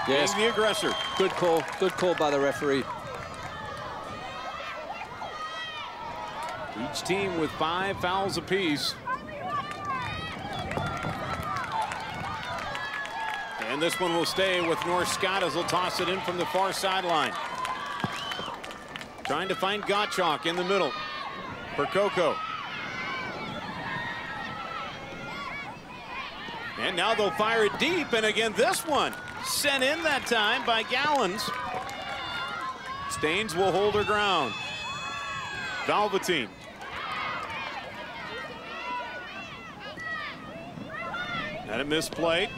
Yes, the aggressor. Good call by the referee. Each team with 5 fouls apiece. And this one will stay with North Scott as they'll toss it in from the far sideline. Trying to find Gottschalk in the middle for Coco. And now they'll fire it deep, and again this one sent in that time by Gallins. Staines will hold her ground. Velveteen. Had a misplay.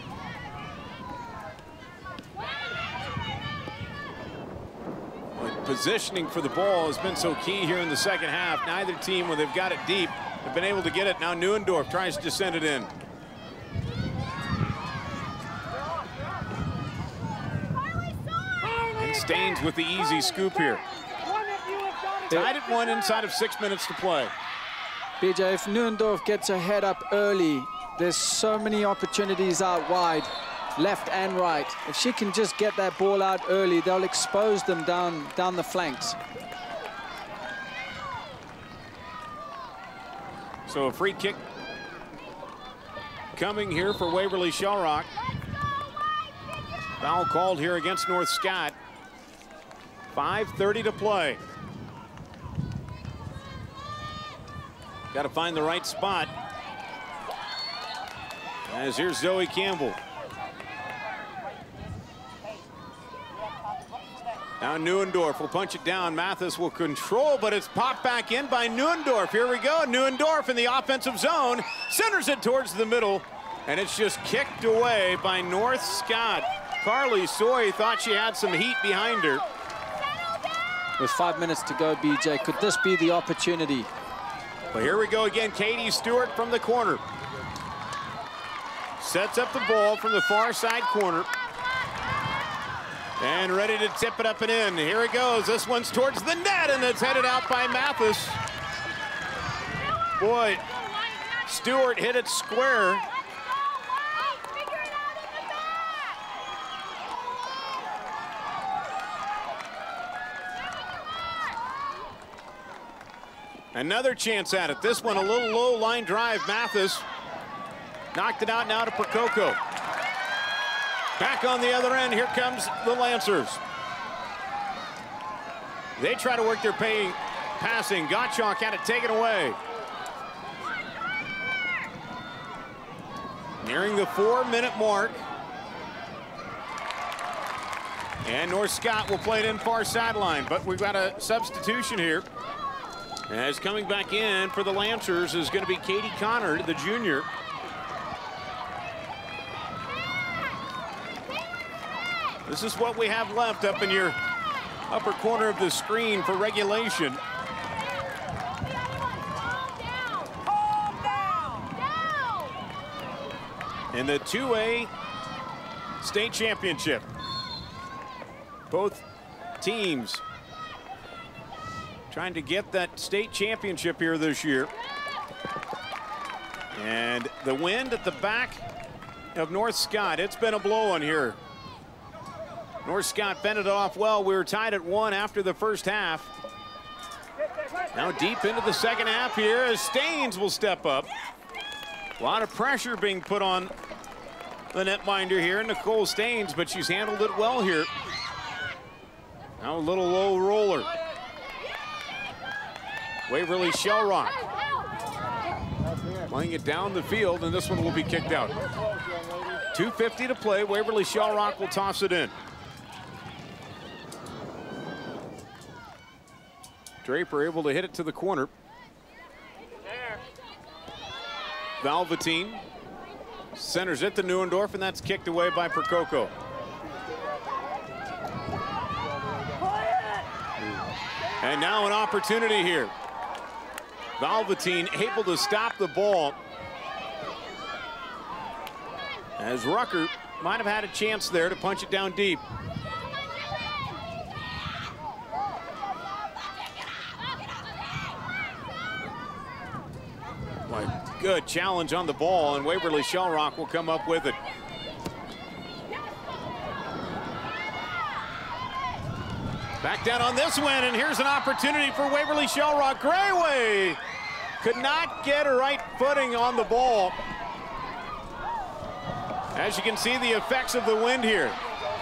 But positioning for the ball has been so key here in the second half. Neither team, when they've got it deep, have been able to get it. Now Nuendorf tries to send it in. And Staines with the easy scoop here. Tied at 1 inside of 6 minutes to play. BJ, if Nuendorf gets her head up early, there's so many opportunities out wide left and right. If she can just get that ball out early, they'll expose them down the flanks. So a free kick coming here for Waverly-Shell. Foul called here against North Scott. 5:30 to play. Got to find the right spot. As here's Zoe Campbell. Now Neuendorf will punch it down. Mathis will control, but it's popped back in by Neuendorf. Here we go. Neuendorf in the offensive zone. Centers it towards the middle, and it's just kicked away by North Scott. Carly Soy thought she had some heat behind her. With 5 minutes to go, BJ, could this be the opportunity? Well, here we go again. Katie Stewart from the corner. Sets up the ball from the far side corner. And ready to tip it up and in. Here it goes. This one's towards the net, and it's headed out by Mathis. Boy, Stewart hit it square. Another chance at it. This one a little low line drive. Mathis knocked it out now to Percoco. Back on the other end, here comes the Lancers. They try to work their passing. Gottschalk had it taken away. Nearing the 4-minute mark. And North Scott will play it in far sideline, but we've got a substitution here. As coming back in for the Lancers is going to be Katie Connor, the junior. This is what we have left up in your upper corner of the screen for regulation. In the 2A state championship. Both teams trying to get that state championship here this year. And the wind at the back of North Scott. It's been a blow on here. North Scott fended it off well. We were tied at 1 after the first half. Now deep into the second half here as Staines will step up. A lot of pressure being put on the netminder here, Nicole Staines, but she's handled it well here. Now a little low roller. Waverly-Shell playing it down the field, and this one will be kicked out. 2:50 to play. Waverly-Shell will toss it in. Draper able to hit it to the corner. Valvatine centers it to Neuendorf, and that's kicked away by Percoco. And now an opportunity here. Valvatine able to stop the ball. As Rucker might have had a chance there to punch it down deep. Boy, good challenge on the ball, and Waverly-Shell will come up with it. Back down on this one, and here's an opportunity for Waverly-Shell. Grayway could not get a right footing on the ball. As you can see, the effects of the wind here.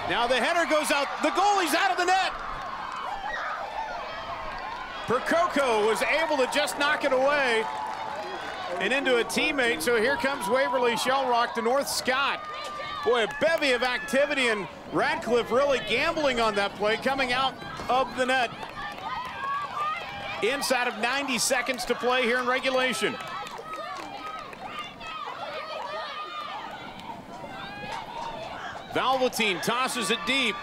Now the header goes out. The goalie's out of the net. Percoco was able to just knock it away and into a teammate. So here comes Waverly-Shell to North Scott. Boy, a bevy of activity, and Radcliffe really gambling on that play, coming out of the net. Inside of 90 seconds to play here in regulation. Valvatine tosses it deep.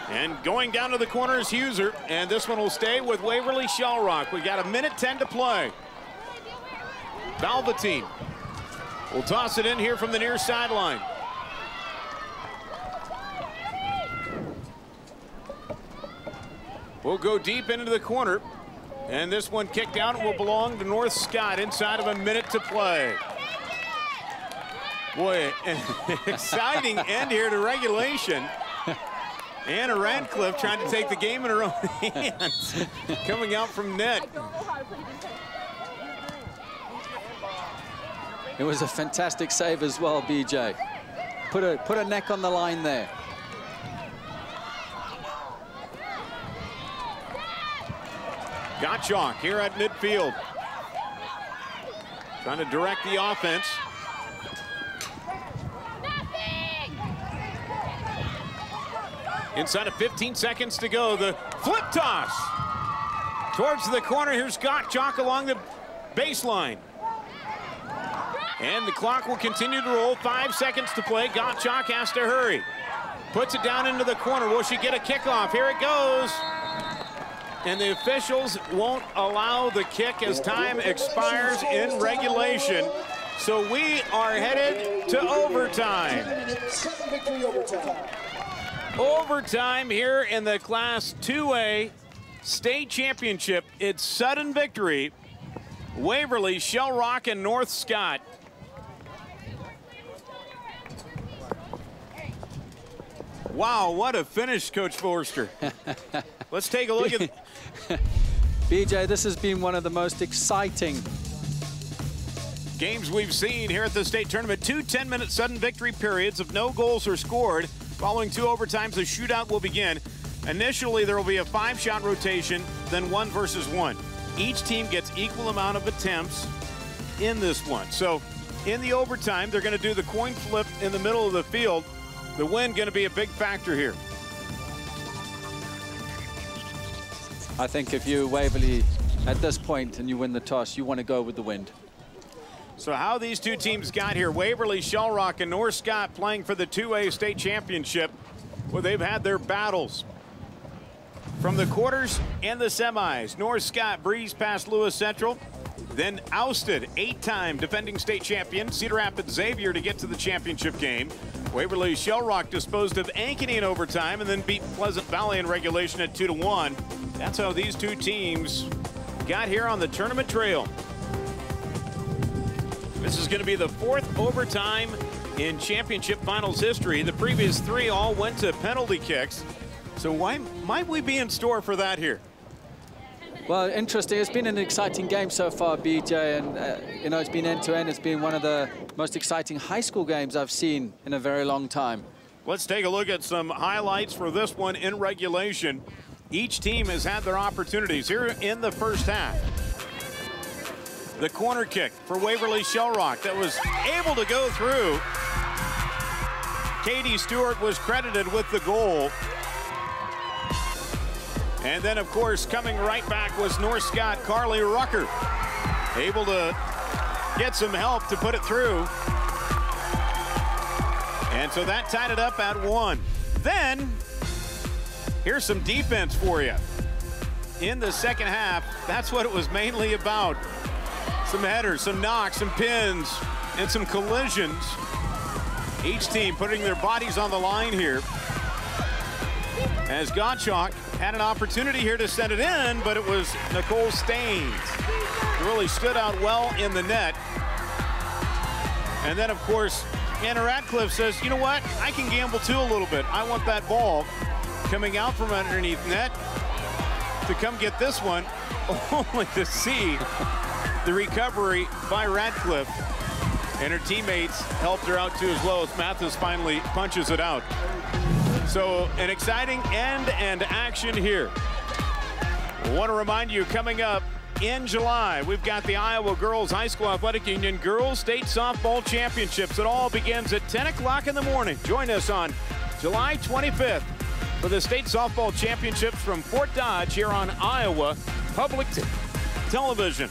And going down to the corner is Huser, and this one will stay with Waverly-Shell. We got 1:10 to play. Valvatine will toss it in here from the near sideline. We'll go deep into the corner, and this one kicked out and will belong to North Scott inside of 1 minute to play. Boy, an exciting end here to regulation. Anna Radcliffe trying to take the game in her own hands, coming out from net. It was a fantastic save as well, BJ. Put a neck on the line there. Gottschalk here at midfield. Trying to direct the offense. Inside of 15 seconds to go, the flip toss towards the corner. Here's Gottschalk along the baseline. And the clock will continue to roll. 5 seconds to play. Gottschalk has to hurry. Puts it down into the corner. Will she get a kickoff? Here it goes. And the officials won't allow the kick as time expires in regulation. So we are headed to overtime. Overtime here in the Class 2A state championship. It's sudden victory. Waverly, Shell Rock, and North Scott. Wow, what a finish, Coach Forster. Let's take a look at... BJ, this has been one of the most exciting games we've seen here at the state tournament. 2 10-minute sudden victory periods of no goals are scored. Following 2 overtimes, the shootout will begin. Initially, there will be a 5-shot rotation, then 1 versus 1. Each team gets equal amount of attempts in this one. So in the overtime, they're going to do the coin flip in the middle of the field. The wind going to be a big factor here. I think if you Waverly at this point and you win the toss, you want to go with the wind. So how these two teams got here, Waverly, Shell Rock, and North Scott playing for the 2A state championship, where they've had their battles. From the quarters and the semis, North Scott breezed past Lewis Central, then ousted 8-time defending state champion Cedar Rapids Xavier to get to the championship game. Waverly Shell Rock disposed of Ankeny in overtime and then beat Pleasant Valley in regulation at 2-1. That's how these two teams got here on the tournament trail. This is going to be the 4th overtime in championship finals history. The previous 3 all went to penalty kicks. So why might we be in store for that here? Well, interesting. It's been an exciting game so far, BJ, and you know, it's been end-to-end. It's been one of the most exciting high school games I've seen in a very long time. Let's take a look at some highlights for this one in regulation. Each team has had their opportunities here in the first half. The corner kick for Waverly Shell Rock that was able to go through. Katie Stewart was credited with the goal. And then, of course, coming right back was North Scott Carly Rucker, able to get some help to put it through. And so that tied it up at 1. Then, here's some defense for you. In the second half, that's what it was mainly about. Some headers, some knocks, some pins, and some collisions. Each team putting their bodies on the line here. As Gottschalk had an opportunity here to send it in, but it was Nicole Staines who really stood out well in the net. And then, of course, Anna Radcliffe says, you know what? I can gamble too a little bit. I want that ball coming out from underneath net to come get this one, only to see the recovery by Radcliffe. And her teammates helped her out too as well as Mathis finally punches it out. So an exciting end-to-end action here. I want to remind you, coming up in July, we've got the Iowa Girls High School Athletic Union Girls State Softball Championships. It all begins at 10 o'clock in the morning. Join us on July 25th for the State Softball Championships from Fort Dodge here on Iowa Public Television.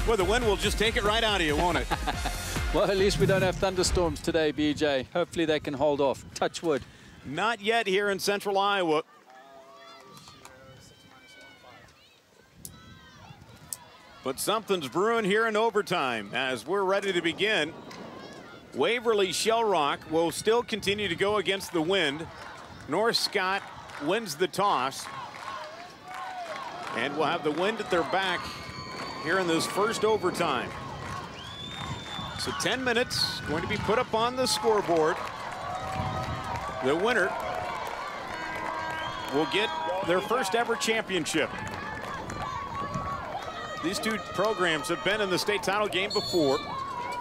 Well, the wind will just take it right out of you, won't it? Well, at least we don't have thunderstorms today, BJ. Hopefully they can hold off. Touch wood. Not yet here in central Iowa. But something's brewing here in overtime as we're ready to begin. Waverly Shell Rock will still continue to go against the wind. North Scott wins the toss. And we'll have the wind at their back here in this first overtime. So 10 minutes going to be put up on the scoreboard. The winner will get their first ever championship. These two programs have been in the state title game before.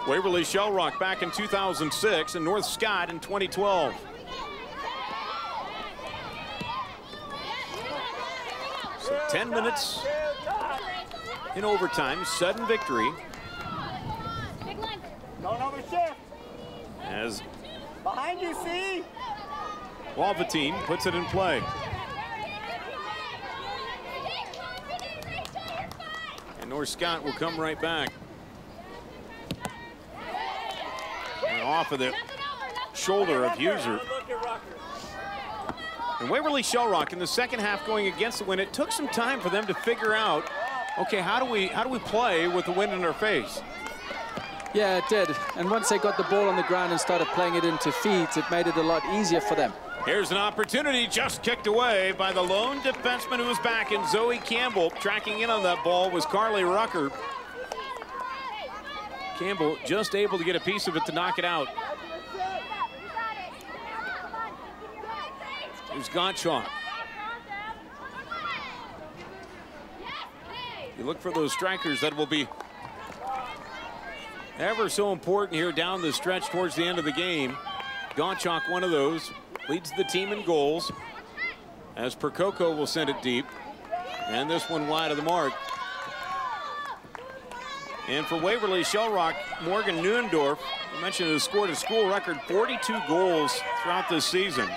Waverly-Shell back in 2006 and North Scott in 2012. So 10 minutes in overtime, sudden victory. As behind you, see? Walvatine puts it in play. And North Scott will come right back. And off of the shoulder of Huser. And Waverly-Shell in the second half going against the wind, it took some time for them to figure out, okay, how do we play with the wind in our face? Yeah, it did. And once they got the ball on the ground and started playing it into feet, it made it a lot easier for them. Here's an opportunity just kicked away by the lone defenseman who was back in Zoe Campbell. Tracking in on that ball was Carly Rucker. Campbell just able to get a piece of it to knock it out. Here's Gottschalk. You look for those strikers that will be ever so important here down the stretch towards the end of the game. Gottschalk, one of those, leads the team in goals as Percoco will send it deep. And this one wide of the mark. And for Waverly-Shell, Morgan Neuendorf, I mentioned, has scored a school record 42 goals throughout this season.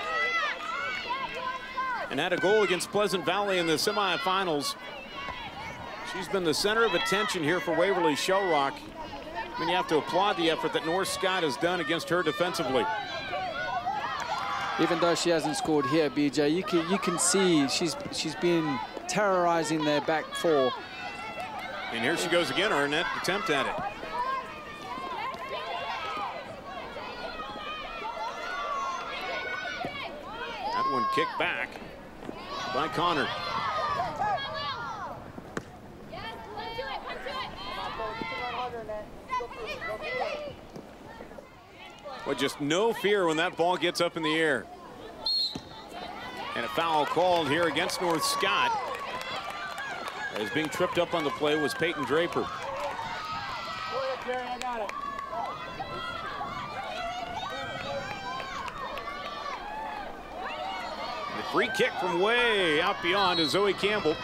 And had a goal against Pleasant Valley in the semifinals. She's been the center of attention here for Waverly-Shell. I mean, you have to applaud the effort that North Scott has done against her defensively. Even though she hasn't scored here, BJ, you can see she's been terrorizing their back four. And here she goes again, her net attempt at it. That one kicked back by Connor. But just no fear when that ball gets up in the air. And a foul called here against North Scott. As being tripped up on the play was Peyton Draper. The free kick from way out beyond is Zoe Campbell.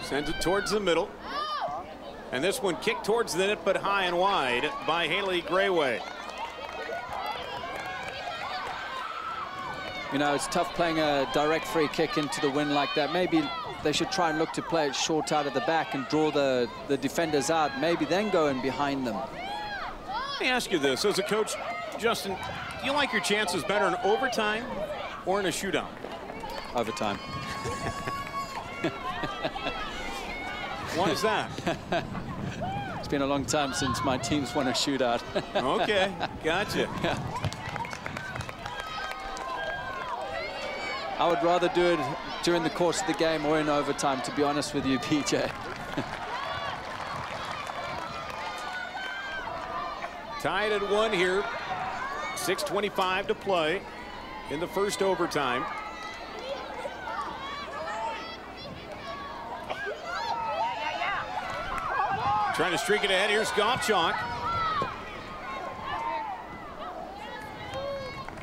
Sends it towards the middle. And this one kicked towards the net, but high and wide by Haley Grayway. You know, it's tough playing a direct free kick into the wind like that. Maybe they should try and look to play it short out of the back and draw the defenders out, maybe then go in behind them. Let me ask you this, as a coach, Justin, do you like your chances better in overtime or in a shootout? Overtime. Why is that? It's been a long time since my team's won a shootout. Okay, gotcha. Yeah. I would rather do it during the course of the game or in overtime, to be honest with you, PJ. Tied at 1 here. 6:25 to play in the first overtime. Trying to streak it ahead. Here's Gottschalk.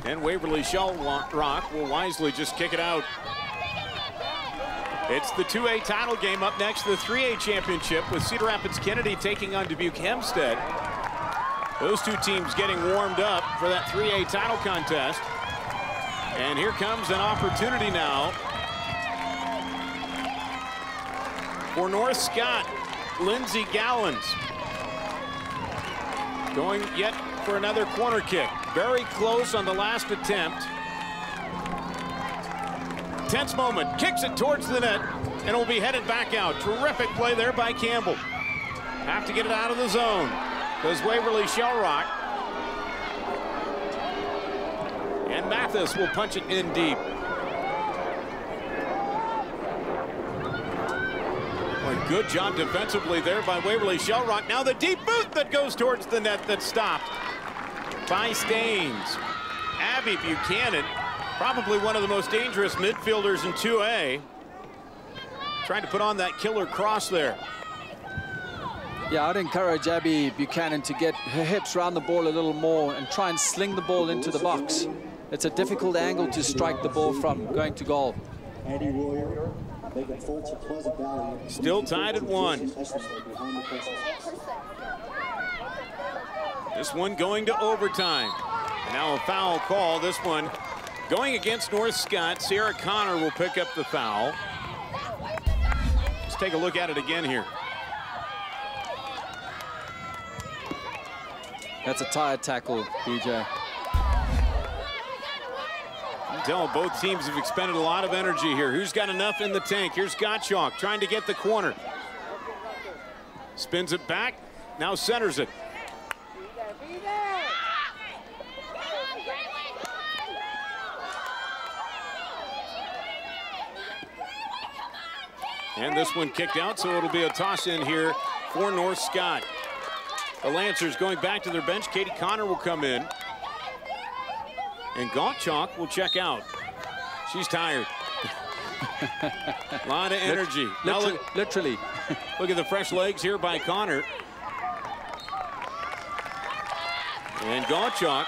And Waverly-Shell will wisely just kick it out. It's the 2A title game. Up next, the 3A championship with Cedar Rapids Kennedy taking on Dubuque Hempstead. Those two teams getting warmed up for that 3A title contest. And here comes an opportunity now for North Scott. Lindsey Gallins going yet for another corner kick. Very close on the last attempt. Tense moment, kicks it towards the net and it will be headed back out. Terrific play there by Campbell. Have to get it out of the zone because Waverly-Shell. And Mathis will punch it in deep. Good job defensively there by Waverly-Shell. Now the deep boot that goes towards the net that's stopped by Staines. Abby Buchanan, probably one of the most dangerous midfielders in 2A. Trying to put on that killer cross there. Yeah, I'd encourage Abby Buchanan to get her hips around the ball a little more and try and sling the ball into the box. It's a difficult angle to strike the ball from going to goal. Still tied at 1. This one going to overtime. And now a foul call. This one going against North Scott. Sierra Connor will pick up the foul. Let's take a look at it again here. That's a tired tackle, BJ. Tell both teams have expended a lot of energy here. Who's got enough in the tank? Here's Gottschalk trying to get the corner. Spins it back, now centers it. And this one kicked out, so it'll be a toss in here for North Scott. The Lancers going back to their bench. Katie Connor will come in. And Gottschalk will check out. She's tired. A lot of energy. Now literally. Look at the fresh legs here by Connor. And Gottschalk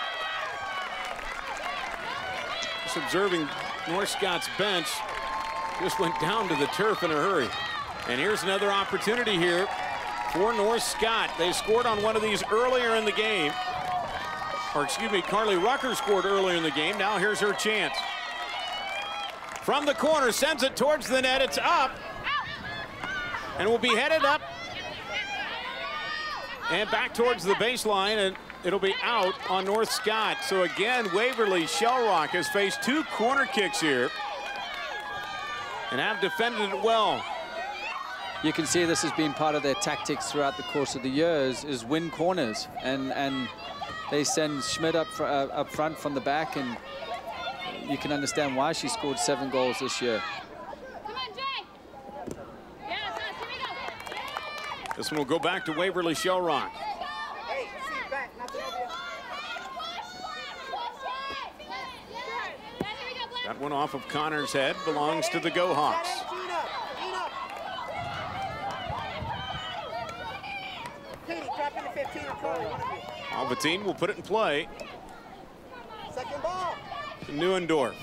just observing North Scott's bench. Just went down to the turf in a hurry. And here's another opportunity here for North Scott. They scored on one of these earlier in the game. Or excuse me, Carly Rucker scored earlier in the game. Now here's her chance. From the corner, sends it towards the net. It's up. And will be headed up. And back towards the baseline, and it'll be out on North Scott. So again, Waverly-Shell has faced 2 corner kicks here. And have defended it well. You can see this has been part of their tactics throughout the course of the years, is win corners. And they send Schmidt up front from the back, and you can understand why she scored 7 goals this year. This one will go back to Waverly-Shell. That one off of Connor's head belongs to the Go Hawks. Albertine will put it in play. Second ball. Neuendorf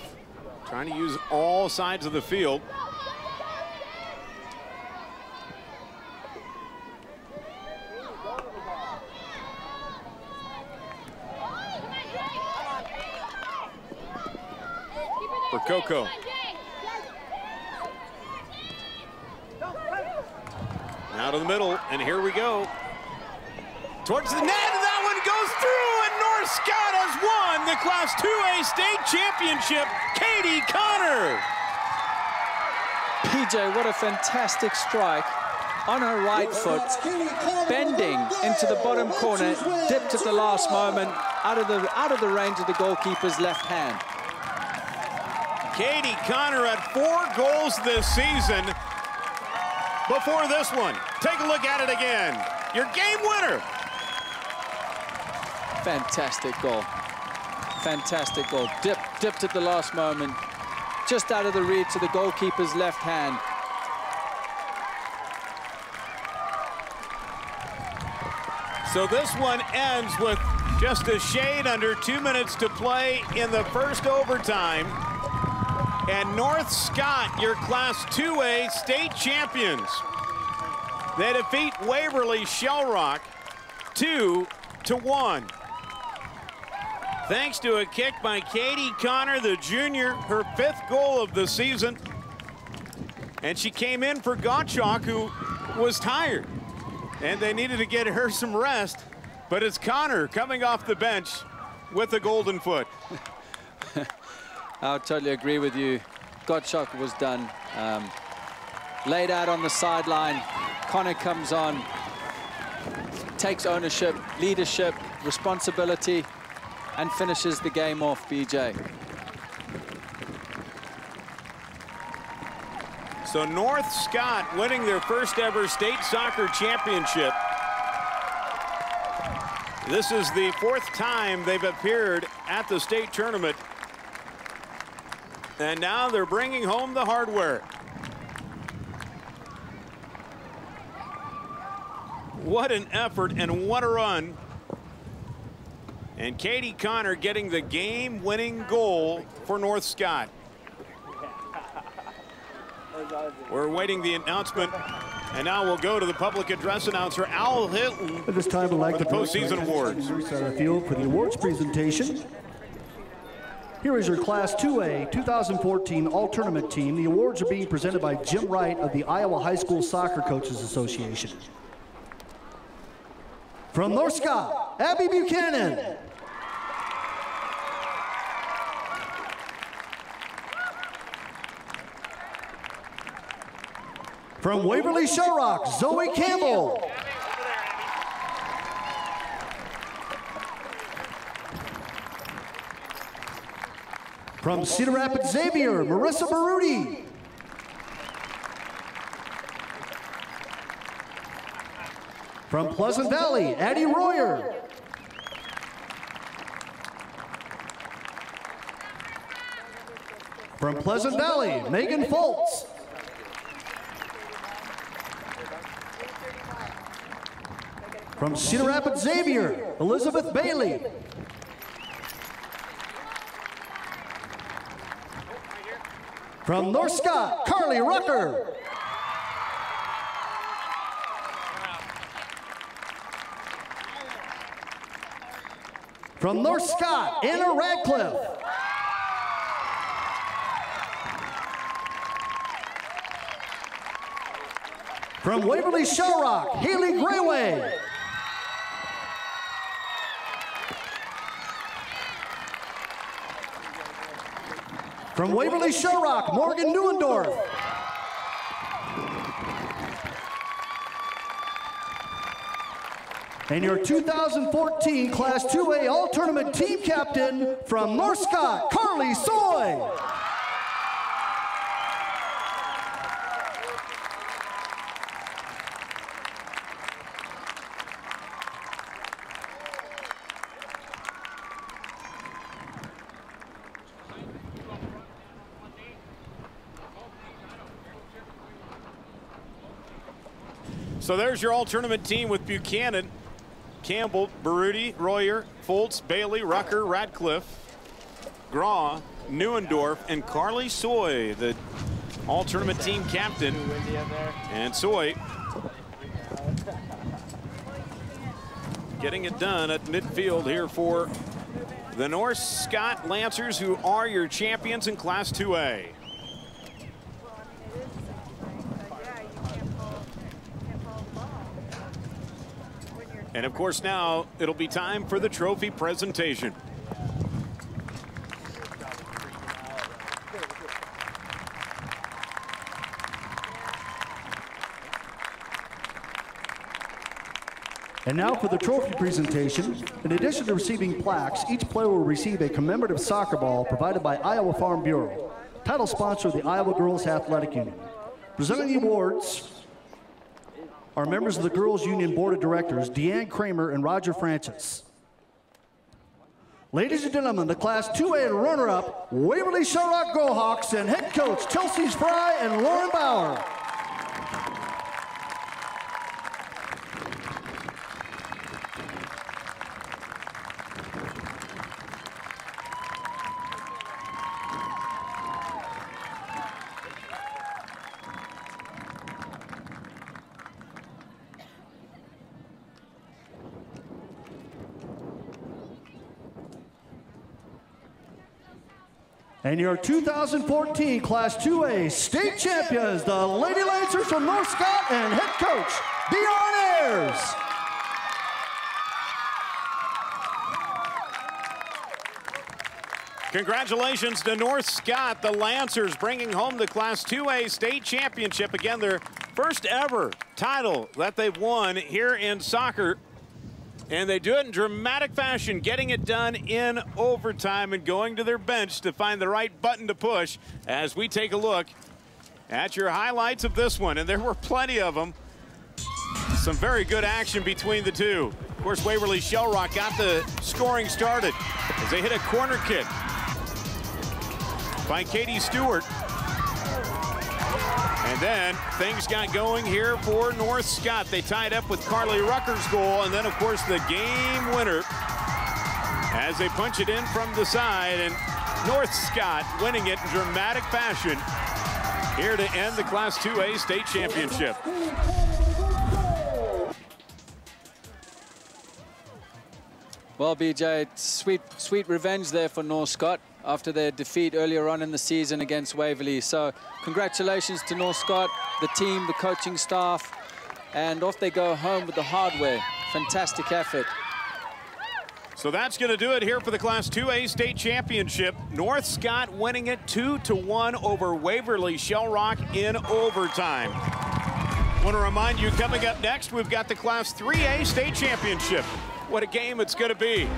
trying to use all sides of the field. For Coco. Now to the middle, and here we go. Towards the net, and that one goes through, and North Scott has won the Class 2A state championship. Katie Connor. PJ, what a fantastic strike on her right foot, bending into the bottom corner, dipped at the last moment, out of the range of the goalkeeper's left hand. Katie Connor had 4 goals this season. Before this one, take a look at it again. Your game winner. Fantastic goal. Fantastic goal. Dipped at the last moment, just out of the reach of the goalkeeper's left hand. So this one ends with just a shade under 2 minutes to play in the first overtime. And North Scott, your Class 2A state champions. They defeat Waverly-Shell 2-1. Thanks to a kick by Katie Connor, the junior, her 5th goal of the season. And she came in for Gottschalk, who was tired. And they needed to get her some rest. But it's Connor coming off the bench with the golden foot. I totally agree with you. Gottschalk was done. Laid out on the sideline. Connor comes on, takes ownership, leadership, responsibility, and finishes the game off, BJ. So North Scott winning their first ever state soccer championship. This is the 4th time they've appeared at the state tournament. And now they're bringing home the hardware. What an effort and what a run. And Katie Connor getting the game-winning goal for North Scott. We're awaiting the announcement, and now we'll go to the public address announcer, Al Hilton, at this time, I'd like for the postseason awards. Center field for the awards presentation. Here is your Class 2A 2014 All-Tournament team. The awards are being presented by Jim Wright of the Iowa High School Soccer Coaches Association. From North Scott, Abby Buchanan. From Waverly-Shell, Zoe Campbell. From Cedar Rapids Xavier, Marissa Baruti. From Pleasant Valley, Addie Royer. From Pleasant Valley, Megan Foltz. From Cedar Rapids Xavier, Elizabeth Bailey. From North Scott, Carly Rucker. From North Scott, Anna Radcliffe. From Waverly-Shell, Haley Grayway. From Waverly-Shell, Morgan Neuendorf. And your 2014 Class 2A All-Tournament Team Captain from North Scott, Carly Soy. So there's your all-tournament team with Buchanan, Campbell, Baruti, Royer, Foltz, Bailey, Rucker, Radcliffe, Graw, Neuendorf, and Carly Soy, the all-tournament team captain. And Soy getting it done at midfield here for the North Scott Lancers, who are your champions in Class 2A. And of course, now it'll be time for the trophy presentation. And now for the trophy presentation. In addition to receiving plaques, each player will receive a commemorative soccer ball provided by Iowa Farm Bureau, title sponsor of the Iowa Girls Athletic Union. Presenting the awards are members of the Girls Union Board of Directors, Deanne Kramer and Roger Francis. Ladies and gentlemen, the Class 2A runner-up, Waverly-Shell Go-Hawks, and head coach Chelsea Fry and Lauren Bauer. And your 2014 Class 2A state champions, the Lady Lancers from North Scott, and head coach, Dion Ayers. Congratulations to North Scott, the Lancers, bringing home the Class 2A state championship. Again, their first ever title that they've won here in soccer. And they do it in dramatic fashion, getting it done in overtime and going to their bench to find the right button to push as we take a look at your highlights of this one, and there were plenty of them. Some very good action between the two. Of course, Waverly-Shell got the scoring started as they hit a corner kick by Katie Stewart. And then things got going here for North Scott. They tied up with Carly Rucker's goal, and then, of course, the game winner as they punch it in from the side, and North Scott winning it in dramatic fashion here to end the Class 2A state championship. Well, BJ, sweet revenge there for North Scott after their defeat earlier on in the season against Waverly. So congratulations to North Scott, the team, the coaching staff, and off they go home with the hardware. Fantastic effort. So that's going to do it here for the Class 2A state championship. North Scott winning it 2-1 over Waverly-Shell in overtime. Want to remind you, coming up next, we've got the Class 3A state championship. What a game it's going to be.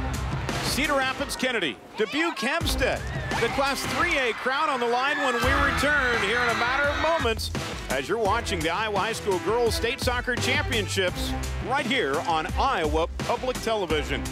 Cedar Rapids, Kennedy, Dubuque, Hempstead. The Class 3A crown on the line when we return here in a matter of moments as you're watching the Iowa High School Girls State Soccer Championships right here on Iowa Public Television.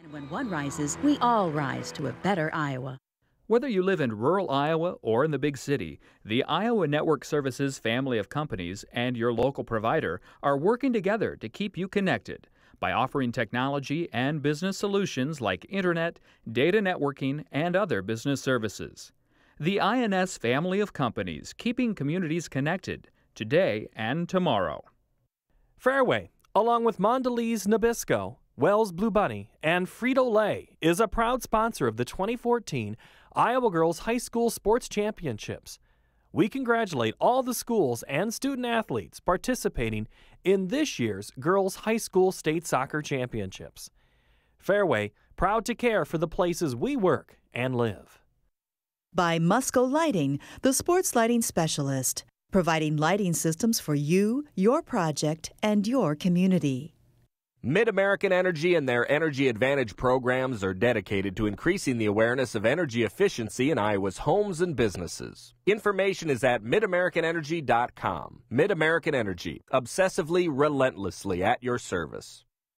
And when one rises, we all rise to a better Iowa. Whether you live in rural Iowa or in the big city, the Iowa Network Services family of companies and your local provider are working together to keep you connected by offering technology and business solutions like internet, data networking, and other business services. The INS family of companies keeping communities connected today and tomorrow. Fairway, along with Mondelez Nabisco, Wells Blue Bunny, and Frito-Lay, is a proud sponsor of the 2014 Iowa Girls High School Sports Championships. We congratulate all the schools and student athletes participating in this year's Girls High School State Soccer Championships. Fairway, proud to care for the places we work and live. By Musco Lighting, the sports lighting specialist, providing lighting systems for you, your project, and your community. Mid-American Energy and their Energy Advantage programs are dedicated to increasing the awareness of energy efficiency in Iowa's homes and businesses. Information is at midamericanenergy.com. Mid-American Energy, obsessively, relentlessly at your service.